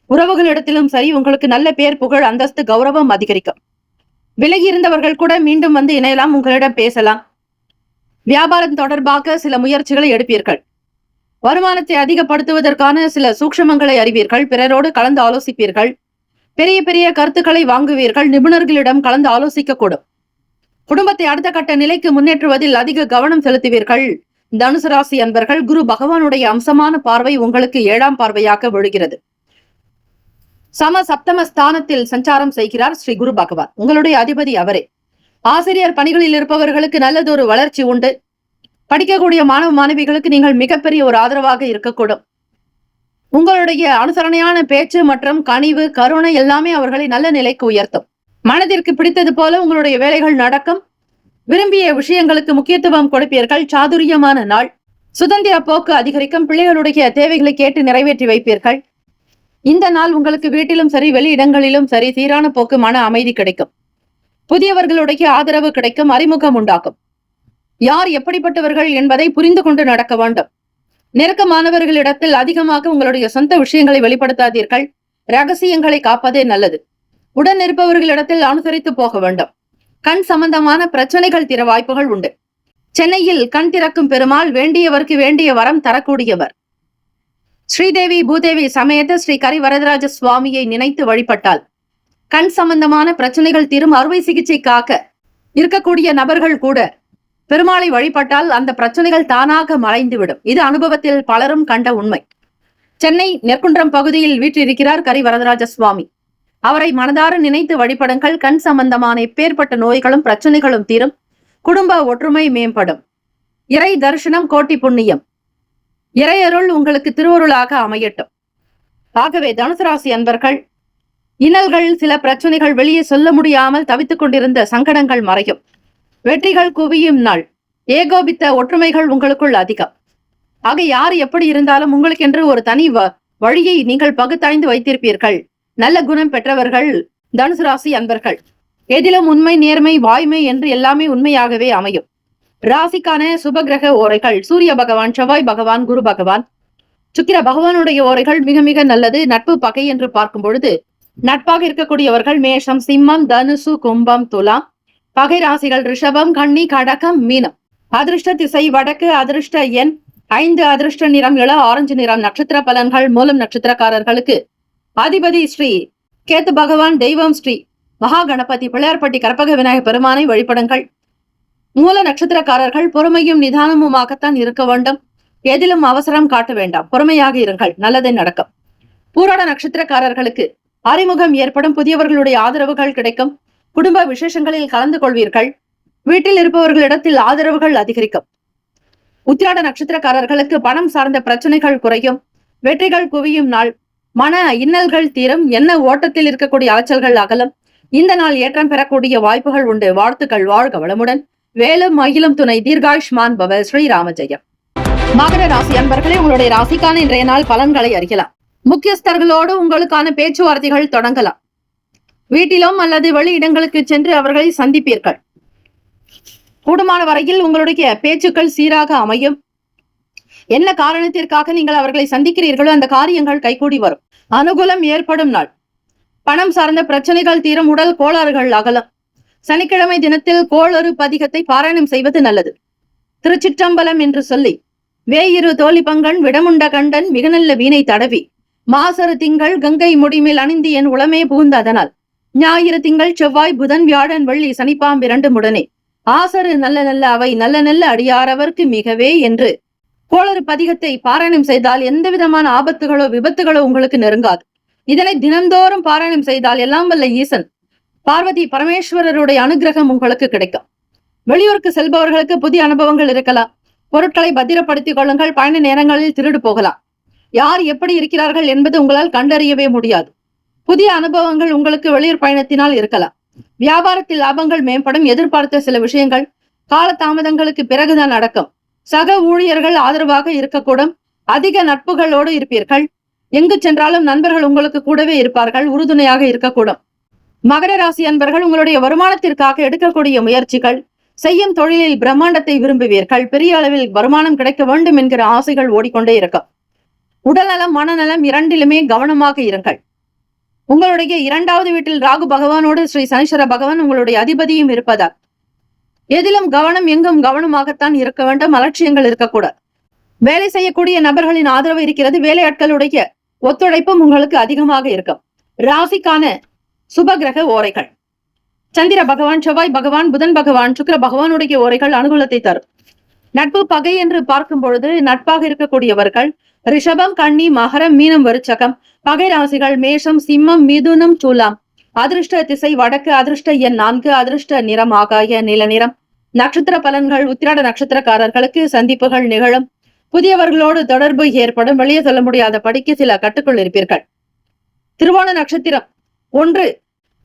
உறவுகளிடத்திலும் சரி உங்களுக்கு நல்ல பேர், புகழ், அந்தஸ்து, கௌரவம் அதிகரிக்கும். விலகி இருந்தவர்கள் கூட மீண்டும் வந்து இணையலாம். உங்களிடம் பேசலாம். வியாபாரம் தொடர்பாக சில முயற்சிகளை எடுப்பீர்கள். வருமானத்தை அதிகப்படுத்துவதற்கான சில சூக்ஷமங்களை அறிவீர்கள். பிறரோடு கலந்து ஆலோசிப்பீர்கள். பெரிய பெரிய கருத்துக்களை வாங்குவீர்கள். நிபுணர்களிடம் கலந்து ஆலோசிக்க கூடும். குடும்பத்தை அடுத்த கட்ட நிலைக்கு முன்னேற்றுவதில் அதிக கவனம் செலுத்துவீர்கள். தனுசு ராசி அன்பர்கள், குரு பகவானுடைய அம்சமான பார்வை உங்களுக்கு 7ஆம் பார்வையாக விழுகிறது. சம சப்தம ஸ்தானத்தில் சஞ்சாரம் செய்கிறார் ஸ்ரீ குரு பகவான். உங்களுடைய அதிபதி அவரே. ஆசிரியர் பணிகளில் இருப்பவர்களுக்கு நல்லதொரு வளர்ச்சி உண்டு. படிக்கக்கூடிய மாணவ மாணவிகளுக்கு நீங்கள் மிகப்பெரிய ஒரு ஆதரவாக இருக்கக்கூடும். உங்களுடைய அனுசரணையான பேச்சு மற்றும் கனிவு, கருணை எல்லாமே அவர்களை நல்ல நிலைக்கு உயர்த்தும். மனதிற்கு பிடித்தது போல உங்களுடைய வேலைகள் நடக்கும். விரும்பிய விஷயங்களுக்கு முக்கியத்துவம் கொடுப்பீர்கள். சாதுரியமான நாள். சுதந்திர போக்கு அதிகரிக்கும். பிள்ளைகளுடைய தேவைகளை கேட்டு நிறைவேற்றி வைப்பீர்கள். இந்த நாள் உங்களுக்கு வீட்டிலும் சரி, வெளியிடங்களிலும் சரி சீரான போக்கு, மன அமைதி கிடைக்கும். புதியவர்களுடைய ஆதரவு கிடைக்கும். அறிமுகம் உண்டாகும். யார் எப்படிப்பட்டவர்கள் என்பதை புரிந்து கொண்டு நடக்க வேண்டும். நெருக்கமானவர்களிடத்தில் அதிகமாக உங்களுடைய சொந்த விஷயங்களை வெளிப்படுத்தாதீர்கள். ரகசியங்களை காப்பதே நல்லது. உடன் இருப்பவர்களிடத்தில் அனுசரித்து போக வேண்டும். கண் சம்பந்தமான பிரச்சனைகள் தீர வாய்ப்புகள் உண்டு. சென்னையில் கண் திறக்கும் பெருமாள் வேண்டியவருக்கு வேண்டிய வரம் தரக்கூடியவர். ஸ்ரீதேவி பூதேவி சமேத ஸ்ரீ கரிவரதராஜ சுவாமியை நினைத்து வழிபட்டால் கண் சம்பந்தமான பிரச்சனைகள் தீரும். அறுவை சிகிச்சைக்காக இருக்கக்கூடிய நபர்கள் கூட பெருமாளை வழிபட்டால் அந்த பிரச்சனைகள் தானாக மறைந்துவிடும். இது அனுபவத்தில் பலரும் கண்ட உண்மை. சென்னை நெற்குன்றம் பகுதியில் வீற்றிருக்கிறார் கரிவரதராஜ சுவாமி. அவரை மனதார நினைத்து வழிபடுங்கள். கண் சம்பந்தமான எப்பேற்பட்ட நோய்களும் பிரச்சனைகளும் தீரும். குடும்ப ஒற்றுமை மேம்படும். இறை தரிசனம் கோட்டி புண்ணியம். இறையருள் உங்களுக்கு திருவருளாக அமையட்டும். ஆகவே தனுசு ராசி அன்பர்கள், இன்னல்கள், சில பிரச்சனைகள், வெளியே சொல்ல முடியாமல் தவித்துக் கொண்டிருந்த சங்கடங்கள் மறையும். வெற்றிகள் குவியும் நாள். ஏகோபித்த ஒற்றுமைகள் உங்களுக்குள் அதிகம். ஆக யார் எப்படி இருந்தாலும் உங்களுக்கென்று ஒரு தனி வழியை நீங்கள் பகுத்தாய்ந்து வைத்திருப்பீர்கள். நல்ல குணம் பெற்றவர்கள் தனுசு ராசி அன்பர்கள். எதிலும் உண்மை, நேர்மை, வாய்மை என்று எல்லாமே உண்மையாகவே அமையும். ராசிக்கான சுபகிரக ஓரைகள்: சூரிய பகவான், செவ்வாய் பகவான், குரு பகவான், சுக்கிர பகவானுடைய ஓரைகள் மிக மிக நல்லது. நட்பு பகை என்று பார்க்கும் பொழுது நட்பாக இருக்கக்கூடியவர்கள் மேஷம், சிம்மம், தனுசு, கும்பம், துலாம். பகை ராசிகள் ரிஷபம், கன்னி, கடகம், மீனம். அதிர்ஷ்ட திசை வடக்கு. அதிர்ஷ்ட எண் 5. அதிர்ஷ்ட நிறம் இள ஆரஞ்சு நிறம். நட்சத்திர பலன்கள். மூலம் நட்சத்திரக்காரர்களுக்கு அதிபதி ஸ்ரீ கேத்து பகவான். தெய்வம் ஸ்ரீ மகா கணபதி. பிள்ளையார்பட்டி கற்பக விநாயகர் பெருமானை வழிபடுங்கள். மூல நட்சத்திரக்காரர்கள் பொறுமையும் நிதானமுமாகத்தான் இருக்க வேண்டும். எதிலும் அவசரம் காட்ட வேண்டாம். பொறுமையாக இருங்கள். நல்லதே நடக்கும். பூராட நட்சத்திரக்காரர்களுக்கு அறிமுகம் ஏற்படும். புதியவர்களுடைய ஆதரவுகள் கிடைக்கும். குடும்ப விசேஷங்களில் கலந்து கொள்வீர்கள். வீட்டில் இருப்பவர்களிடத்தில் ஆதரவுகள் அதிகரிக்கும். உத்திராட நட்சத்திரக்காரர்களுக்கு பணம் சார்ந்த பிரச்சனைகள் குறையும். வெற்றிகள் குவியும் நாள். மன இன்னல்கள் தீரும். என்ன ஓட்டத்தில் இருக்கக்கூடிய அலைச்சல்கள் அகலும். இந்த நாள் ஏற்றம் பெறக்கூடிய வாய்ப்புகள் உண்டு. வாழ்த்துக்கள். வாழ்க வளமுடன். வேலும் மகிழும் துணை. தீர்காயுஷ்மான் பவ. ஸ்ரீராம ஜெயம். மகர ராசி அன்பர்களே, உங்களுடைய ராசிக்கான இன்றைய நாள் பலன்களை அறியலாம். முக்கியஸ்தர்களோடு உங்களுக்கான பேச்சுவார்த்தைகள் தொடங்கலாம். வீட்டிலும் அல்லது வெளி இடங்களுக்கு சென்று அவர்களை சந்திப்பீர்கள். கூடுமான வரையில் உங்களுடைய பேச்சுக்கள் சீராக அமையும். என்ன காரணத்திற்காக நீங்கள் அவர்களை சந்திக்கிறீர்களோ அந்த காரியங்கள் கைகூடி வரும். அனுகூலம் ஏற்படும் நாள். பணம் சார்ந்த பிரச்சனைகள் தீரும். உடல் கோளாறுகள் அகலம். சனிக்கிழமை தினத்தில் கோளறு பதிகத்தை பாராயணம் செய்வது நல்லது. திருச்சிற்றம்பலம் என்று சொல்லி வேயிரு தோழி பங்கன் விடமுண்ட கண்டன் மிக நல்ல வீணை தடவி மாசரு திங்கள் கங்கை முடிமேல் அணிந்து என் உளமே புகுந்த அதனால் ஞாயிறு திங்கள் செவ்வாய் புதன் வியாழன் வெள்ளி சனிப்பாம்பு இரண்டு முடனே ஆசரு நல்ல நல்ல அவை நல்ல நல்ல அடியாரவர்க்கு மிகவே என்று கோளறு பதிகத்தை பாராயணம் செய்தால் எந்த விதமான ஆபத்துகளோ விபத்துகளோ உங்களுக்கு நெருங்காது. இதனை தினந்தோறும் பாராயணம் செய்தால் எல்லாம் வல்ல ஈசன் பார்வதி பரமேஸ்வரருடைய அனுகிரகம் உங்களுக்கு கிடைக்கும். வெளியூருக்கு செல்பவர்களுக்கு புதிய அனுபவங்கள் இருக்கலாம். பொருட்களை பத்திரப்படுத்திக் கொள்ளுங்கள். பயண நேரங்களில் திருடு போகலாம். யார் எப்படி இருக்கிறார்கள் என்பது உங்களால் கண்டறியவே முடியாது. புதிய அனுபவங்கள் உங்களுக்கு வெளியூர் பயணத்தினால் இருக்கலாம். வியாபாரத்தில் லாபங்கள் மேம்படும். எதிர்பார்த்த சில விஷயங்கள் கால தாமதங்களுக்கு பிறகுதான் நடக்கும். சக ஊழியர்கள் ஆதரவாக இருக்கக்கூடும். அதிக நட்புகளோடு இருப்பீர்கள். எங்கு சென்றாலும் நண்பர்கள் உங்களுக்கு கூடவே இருப்பார்கள். உறுதுணையாக இருக்கக்கூடும். மகர ராசி அன்பர்கள், உங்களுடைய வருமானத்திற்காக எடுக்கக்கூடிய முயற்சிகள், செய்யும் தொழிலில் பிரம்மாண்டத்தை விரும்புவீர்கள். பெரிய அளவில் வருமானம் கிடைக்க வேண்டும் என்கிற ஆசைகள் ஓடிக்கொண்டே இருக்கும். உடல்நலம் மனநலம் இரண்டிலுமே கவனமாக இருங்கள். உங்களுடைய 2வது வீட்டில் ராகு பகவானோடு ஸ்ரீ சனீஸ்வர பகவான் உங்களுடைய அதிபதியும் இருப்பதால் எதிலும் கவனம், எங்கும் கவனமாகத்தான் இருக்க வேண்டும். அலட்சியங்கள் இருக்கக்கூடாது. வேலை செய்யக்கூடிய நபர்களின் ஆதரவு இருக்கிறது. வேலையாட்களுடைய ஒத்துழைப்பும் உங்களுக்கு அதிகமாக இருக்கும். ராசிக்கான சுப கிரக ஓரைகள்: சந்திர பகவான், செவ்வாய் பகவான், புதன் பகவான், சுக்கிர பகவானுடைய ஓரைகள் அனுகூலத்தை தரும். நட்பு பகை என்று பார்க்கும் பொழுது நட்பாக இருக்கக்கூடியவர்கள் ரிஷபம், கன்னி, மகரம், மீனம், விருச்சகம். பகை ராசிகள் மேஷம், சிம்மம், மிதுனம், துலாம். அதிர்ஷ்ட திசை வடக்கு. அதிர்ஷ்ட எண் 4. அதிர்ஷ்ட நிறம் ஆகாய நீல நிறம். நட்சத்திர பலன்கள்: உத்திராட நட்சத்திரக்காரர்களுக்கு சந்திப்புகள் நிகழும். புதியவர்களோடு தொடர்பு ஏற்படும். வெளியே சொல்ல முடியாத படிக்கு சில கட்டுக்குள் இருப்பீர்கள். திருவோண நட்சத்திரம் 1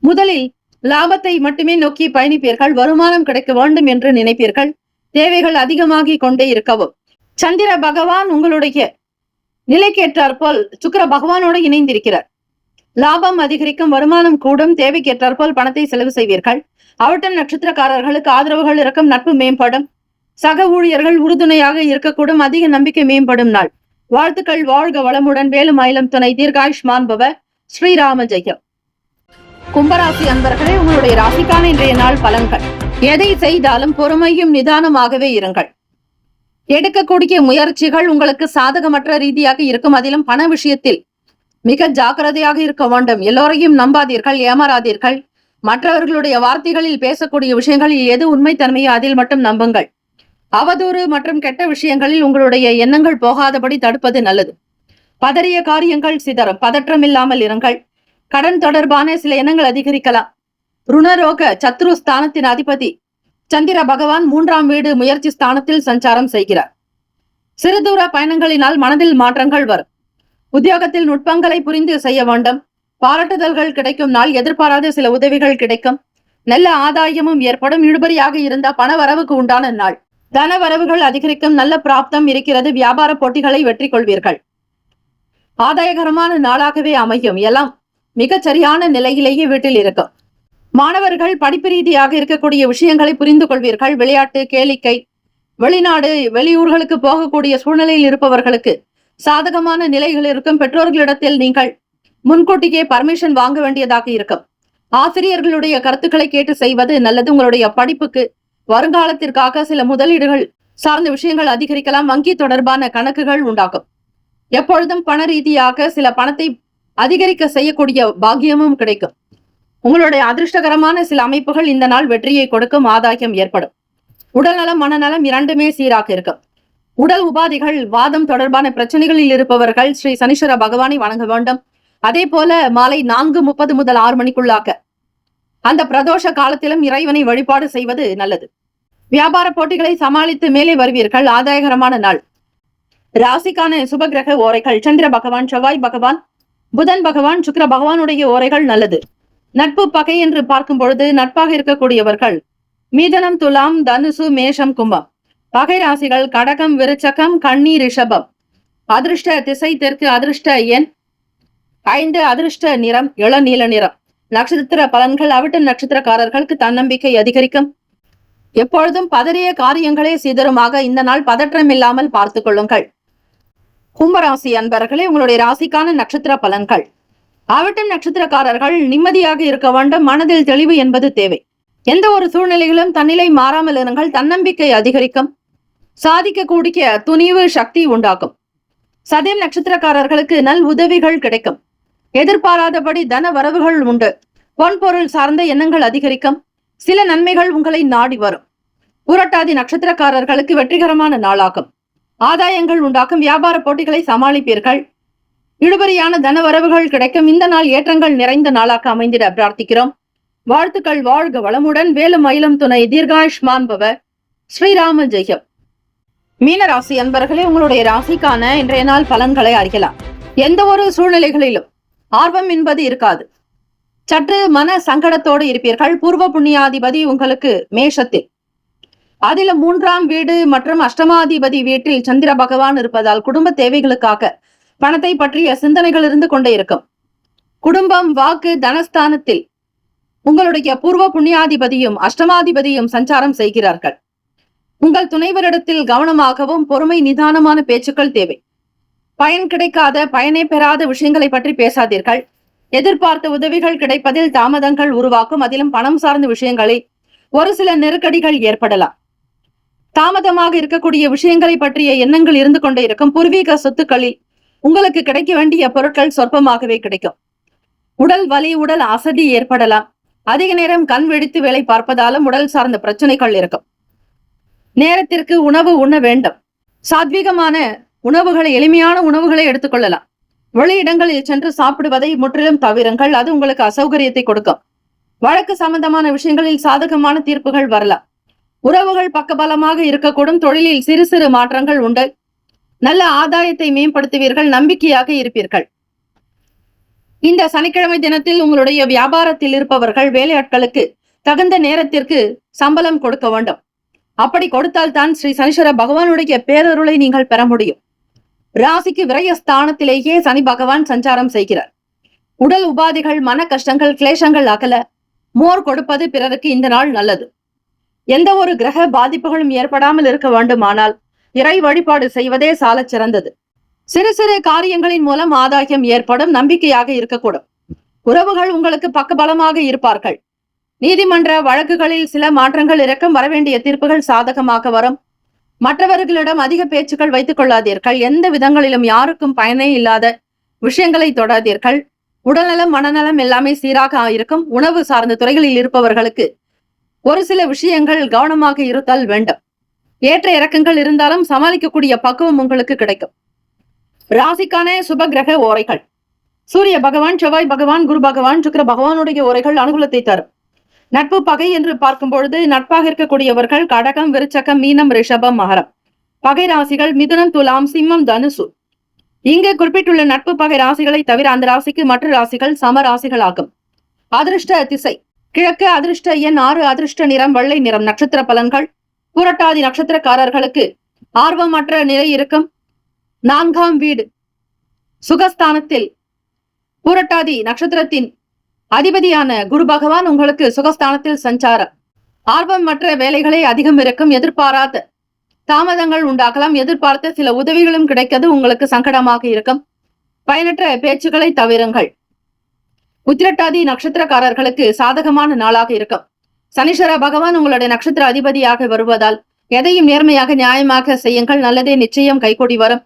முதலில் லாபத்தை மட்டுமே நோக்கி பயணிப்பீர்கள். வருமானம் கிடைக்க வேண்டும் என்று நினைப்பீர்கள். தேவைகள் அதிகமாகி கொண்டே இருக்கவும். சந்திர பகவான் உங்களுடைய நிலைக்கேற்றாற்போல் சுக்கிர பகவானோடு இணைந்திருக்கிறார். லாபம் அதிகரிக்கும். வருமானம் கூடும். தேவைக்கேற்றாற்போல் பணத்தை செலவு செய்வீர்கள். அவிட்டம் நட்சத்திரக்காரர்களுக்கு ஆதரவுகள் இருக்கும். நட்பு மேம்படும். சக ஊழியர்கள் உறுதுணையாக இருக்கக்கூடும். அதிக நம்பிக்கை மேம்படும் நாள். வாழ்த்துக்கள். வாழ்க வளமுடன். வேலும் மயிலும் துணை. தீர்காயுஷ்மான் பவ. ஸ்ரீராம ஜெயம். கும்பராசி அன்பர்களே, உங்களுடைய ராசிக்கான இன்றைய நாள் பலன்கள்: எதை செய்தாலும் பொறுமையும் நிதானமாகவே இருங்கள். எடுக்கக்கூடிய முயற்சிகள் உங்களுக்கு சாதகமற்ற ரீதியாக இருக்கும். அதிலும் பண விஷயத்தில் மிக ஜாக்கிரதையாக இருக்க வேண்டும். எல்லோரையும் நம்பாதீர்கள், ஏமாறாதீர்கள். மற்றவர்களுடைய வார்த்தைகளில் பேசக்கூடிய விஷயங்களில் எது உண்மைத்தன்மையோ அதில் மட்டும் நம்புங்கள். அவதூறு மற்றும் கெட்ட விஷயங்களில் உங்களுடைய எண்ணங்கள் போகாதபடி தடுப்பது நல்லது. பதறிய காரியங்கள் சிதறும். பதற்றம் இல்லாமல் இருங்கள். கடன் தொடர்பான சில எண்ணங்கள் அதிகரிக்கலாம். ருணரோக சத்ரு ஸ்தானத்தின் அதிபதி சந்திர பகவான் 3ஆம் வீடு முயற்சி ஸ்தானத்தில் சஞ்சாரம் செய்கிறார். சிறு தூர பயணங்களினால் மனதில் மாற்றங்கள் வரும். உத்தியோகத்தில் நுட்பங்களை புரிந்து செய்ய வேண்டும். பாராட்டுதல்கள் கிடைக்கும் நாள். எதிர்பாராத சில உதவிகள் கிடைக்கும். நல்ல ஆதாயமும் ஏற்படும். இழுபறியாக இருந்த பண வரவுக்கு உண்டான நாள். தன வரவுகள் அதிகரிக்கும். நல்ல பிராப்தம் இருக்கிறது. வியாபார போட்டிகளை வெற்றி கொள்வீர்கள். ஆதாயகரமான நாளாகவே அமையும். எல்லாம் மிகச் சரியான நிலையிலேயே வீட்டில் இருக்கும். மாணவர்கள் படிப்பு ரீதியாக இருக்கக்கூடிய விஷயங்களை புரிந்து கொள்வீர்கள். விளையாட்டு, கேளிக்கை, வெளிநாடு, வெளியூர்களுக்கு போகக்கூடிய சூழ்நிலையில் இருப்பவர்களுக்கு சாதகமான நிலைகள் இருக்கும். பெற்றோர்களிடத்தில் நீங்கள் முன்கூட்டியே பர்மிஷன் வாங்க வேண்டியதாக இருக்கும். ஆசிரியர்களுடைய கருத்துக்களை கேட்டு செய்வது நல்லது. உங்களுடைய படிப்புக்கு வருங்காலத்திற்காக சில முதலீடுகள் சார்ந்த விஷயங்கள் அதிகரிக்கலாம். வங்கி தொடர்பான கணக்குகள் உண்டாகும். எப்பொழுதும் பண ரீதியாக சில பணத்தை அதிகரிக்க செய்யக்கூடிய பாக்கியமும் கிடைக்கும். உங்களுடைய அதிர்ஷ்டகரமான சில அமைப்புகள் இந்த நாள் வெற்றியை கொடுக்கும். ஆதாயம் ஏற்படும். உடல்நலம் மனநலம் இரண்டுமே சீராக இருக்கும். உடல் உபாதைகள், வாதம் தொடர்பான பிரச்சனைகளில் இருப்பவர்கள் ஸ்ரீ சனீஸ்வர பகவானை வணங்க வேண்டும். அதே போல மாலை 4:30 முதல் 6 மணிக்குள்ளாக அந்த பிரதோஷ காலத்திலும் இறைவனை வழிபாடு செய்வது நல்லது. வியாபார போட்டிகளை சமாளித்து மேலே வருவீர்கள். ஆதாயகரமான நாள். ராசிக்கான சுபகிரக ஓரைகள்: சந்திர பகவான், செவ்வாய் பகவான், புதன் பகவான், சுக்கிர பகவானுடைய ஓரைகள் நல்லது. நட்பு பகை என்று பார்க்கும் பொழுது நட்பாக இருக்கக்கூடியவர்கள் மீதனம், துலாம், தனுசு, மேஷம், கும்பம். பகை ராசிகள் கடகம், விருச்சகம், கன்னி, ரிஷபம். அதிர்ஷ்ட திசை தெற்கு. அதிர்ஷ்ட எண் 5. அதிர்ஷ்ட நிறம் இளநீல நிறம். நட்சத்திர பலன்கள்: அவிட்டம் நட்சத்திரக்காரர்களுக்கு தன்னம்பிக்கை அதிகரிக்கும். எப்பொழுதும் பதறிய காரியங்களே சிதறுமாக இந்த நாள் பதற்றம் இல்லாமல் பார்த்துக் கொள்ளுங்கள். கும்பராசி அன்பர்களே, உங்களுடைய ராசிக்கான நட்சத்திர பலன்கள். அவிட்டம் நட்சத்திரக்காரர்கள் நிம்மதியாக இருக்க வேண்டும். மனதில் தெளிவு என்பது தேவை. எந்த ஒரு சூழ்நிலையிலும் தன்னிலை மாறாமல் இருங்கள். தன்னம்பிக்கை அதிகரிக்கும். சாதிக்கக்கூடிய துணிவு சக்தி உண்டாக்கும். சதயம் நட்சத்திரக்காரர்களுக்கு நல் உதவிகள் கிடைக்கும். எதிர்பாராதபடி தன வரவுகள் உண்டு. பொன்பொருள் சார்ந்த எண்ணங்கள் அதிகரிக்கும். சில நன்மைகள் உங்களை நாடி வரும். புரட்டாதி நட்சத்திரக்காரர்களுக்கு வெற்றிகரமான நாளாகும். ஆதாயங்கள் உண்டாக்கும். வியாபார போட்டிகளை சமாளிப்பீர்கள். இழுபறியான தன வரவுகள் கிடைக்கும். இந்த நாள் ஏற்றங்கள் நிறைந்த நாளாக அமைந்திட பிரார்த்திக்கிறோம். வாழ்த்துக்கள். வாழ்க வளமுடன். வேலும் மயிலும் துணை. தீர்காயுஷ்மான் பவ. ஸ்ரீராம ஜெயம். மீனராசி அன்பர்களே, உங்களுடைய ராசிக்கான இன்றைய நாள் பலன்களை அறியலாம். எந்த ஒரு சூழ்நிலைகளிலும் ஆர்வம் என்பது இருக்காது. சற்று மன சங்கடத்தோடு இருப்பீர்கள். பூர்வ புண்ணியாதிபதி உங்களுக்கு மேஷத்தில், அதிலும் 3ஆம் வீடு மற்றும் அஷ்டமாதிபதி வீட்டில் சந்திர பகவான் இருப்பதால் குடும்ப தேவைகளுக்காக பணத்தை பற்றிய சிந்தனைகள் இருந்து கொண்டே இருக்கும். குடும்பம், வாக்கு, தனஸ்தானத்தில் உங்களுடைய பூர்வ புண்ணியாதிபதியும் அஷ்டமாதிபதியும் சஞ்சாரம் செய்கிறார்கள். உங்கள் துணைவரிடத்தில் கவனமாகவும் பொறுமை நிதானமான பேச்சுக்கள் தேவை. பயன் கிடைக்காத, பயனே பெறாத விஷயங்களை பற்றி பேசாதீர்கள். எதிர்பார்த்த உதவிகள் கிடைப்பதில் தாமதங்கள் உருவாக்கும். அதிலும் பணம் சார்ந்த விஷயங்களில் ஒரு சில நெருக்கடிகள் ஏற்படலாம். தாமதமாக இருக்கக்கூடிய விஷயங்களை பற்றிய எண்ணங்கள் இருந்து கொண்டே இருக்கும். பூர்வீக சொத்துக்களில் உங்களுக்கு கிடைக்க வேண்டிய பொருட்கள் சொற்பமாகவே கிடைக்கும். உடல் வலி, உடல் அசதி ஏற்படலாம். அதிக நேரம் கண் விழித்து வேலை பார்ப்பதாலும் உடல் சார்ந்த பிரச்சனைகள் இருக்கும். நேரத்திற்கு உணவு உண்ண வேண்டும். சாத்வீகமான உணவுகளை, எளிமையான உணவுகளை எடுத்துக்கொள்ளலாம். வெளியிடங்களில் சென்று சாப்பிடுவதை முற்றிலும் தவிருங்கள். அது உங்களுக்கு அசௌகரியத்தை கொடுக்கும். வழக்கு சம்பந்தமான விஷயங்களில் சாதகமான தீர்ப்புகள் வரலாம். உறவுகள் பக்கபலமாக இருக்கக்கூடும். தொழிலில் சிறு சிறு மாற்றங்கள் உண்டு. நல்ல ஆதாயத்தை மேம்படுத்துவீர்கள். நம்பிக்கையாக இருப்பீர்கள். இந்த சனிக்கிழமை தினத்தில் உங்களுடைய வியாபாரத்தில் இருப்பவர்கள் வேலையாட்களுக்கு தகுந்த நேரத்திற்கு சம்பளம் கொடுக்க வேண்டும். அப்படி கொடுத்தால் தான் ஸ்ரீ சனீஸ்வர பகவானுடைய பேரருளை நீங்கள் பெற முடியும். ராசிக்கு விரயஸ்தானத்திலேயே சனி பகவான் சஞ்சாரம் செய்கிறார். உடல் உபாதைகள், மன கஷ்டங்கள், கிளேசங்கள் அகல மோர் கொடுப்பது பிறருக்கு இந்த நாள் நல்லது. எந்த ஒரு கிரக பாதிப்புகளும் ஏற்படாமல் இருக்க வேண்டுமானால் இறை வழிபாடு செய்வதே சாலச் சிறந்தது. சிறு சிறு காரியங்களின் மூலம் ஆதாயம் ஏற்படும். நம்பிக்கையாக இருக்கக்கூடும். உறவுகள் உங்களுக்கு பக்கபலமாக இருப்பார்கள். நீதிமன்ற வழக்குகளில் சில மாற்றங்கள் இருக்கும். வரவேண்டிய தீர்ப்புகள் சாதகமாக வரும். மற்றவர்களிடம் அதிக பேச்சுக்கள் வைத்துக் கொள்ளாதீர்கள். எந்த விதங்களிலும் யாருக்கும் பயனே இல்லாத விஷயங்களை தொடாதீர்கள். உடல்நலம், மனநலம் எல்லாமே சீராக இருக்கும். உணவு சார்ந்த துறைகளில் இருப்பவர்களுக்கு ஒரு சில விஷயங்கள் கவனமாக இருத்தல் வேண்டும். ஏற்ற இறக்கங்கள் இருந்தாலும் சமாளிக்கக்கூடிய பக்குவம் உங்களுக்கு கிடைக்கும். ராசிக்கான சுப கிரக ஓரைகள். சூரிய பகவான், செவ்வாய் பகவான், குரு பகவான், சுக்கிர பகவானுடைய ஓரைகள் அனுகூலத்தை தரும். நட்பு பகை என்று பார்க்கும் பொழுது நட்பாக இருக்கக்கூடியவர்கள் கடகம், விருச்சகம், மீனம், ரிஷபம், மகரம். பகை ராசிகள் மிதுனம், துலாம், சிம்மம், தனுசு. இங்கு குறிப்பிட்டுள்ள நட்பு பகை ராசிகளை தவிர அந்த ராசிக்கு மற்ற ராசிகள் சம ராசிகள் ஆகும். அதிர்ஷ்ட திசை கிழக்கு. அதிர்ஷ்ட எண் 6. அதிர்ஷ்ட நிறம் வெள்ளை நிறம். நட்சத்திர பலன்கள். புரட்டாதி நட்சத்திரக்காரர்களுக்கு ஆர்வமற்ற நிலை இருக்கும். 4ஆம் வீடு சுகஸ்தானத்தில் புரட்டாதி நட்சத்திரத்தின் அதிபதியான குரு பகவான் உங்களுக்கு சுகஸ்தானத்தில் சஞ்சாரம். ஆர்வம் மற்ற வேலைகளே அதிகம் இருக்கும். எதிர்பாராத தாமதங்கள் உண்டாகலாம். எதிர்பார்த்த சில உதவிகளும் கிடைக்கிறது. உங்களுக்கு சங்கடமாக இருக்கும். பயனற்ற பேச்சுக்களை தவிருங்கள். உத்திரட்டாதி நட்சத்திரக்காரர்களுக்கு சாதகமான நாளாக இருக்கும். சனீஸ்வர பகவான் உங்களுடைய நட்சத்திர அதிபதியாக வருவதால் எதையும் நேர்மையாக, நியாயமாக செய்யுங்கள். நல்லதே நிச்சயம் கைகூடி வரும்.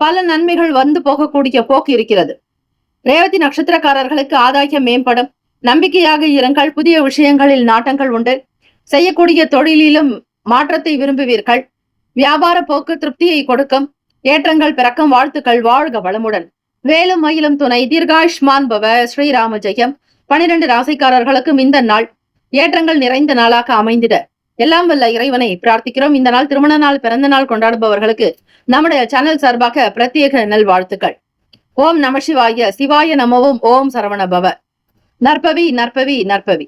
பல நன்மைகள் வந்து போகக்கூடிய போக்கு இருக்கிறது. ரேவதி நட்சத்திரக்காரர்களுக்கு ஆதாயம் மேம்படும். நம்பிக்கையாக இருங்கள். புதிய விஷயங்களில் நாட்டங்கள் உண்டு. செய்யக்கூடிய தொழிலிலும் மாற்றத்தை விரும்புவீர்கள். வியாபார போக்கு திருப்தியை கொடுக்கும். ஏற்றங்கள் பிறக்கும். வாழ்த்துக்கள். வாழ்க வளமுடன். வேலும் மயிலும் துணை. தீர்காயுஷ்மான் பவ. ஸ்ரீராம ஜெயம். 12 ராசிக்காரர்களுக்கும் இந்த நாள் ஏற்றங்கள் நிறைந்த நாளாக அமைந்திட எல்லாம் வல்ல இறைவனை பிரார்த்திக்கிறோம். இந்த நாள் திருமண நாள், பிறந்த நாள் கொண்டாடுபவர்களுக்கு நம்முடைய சேனல் சார்பாக பிரத்யேக நல்வாழ்த்துக்கள். ஓம் நம சிவாய. சிவாய நமவோம். ஓம் சரவண பவ. நற்பவி நற்பவி நற்பவி.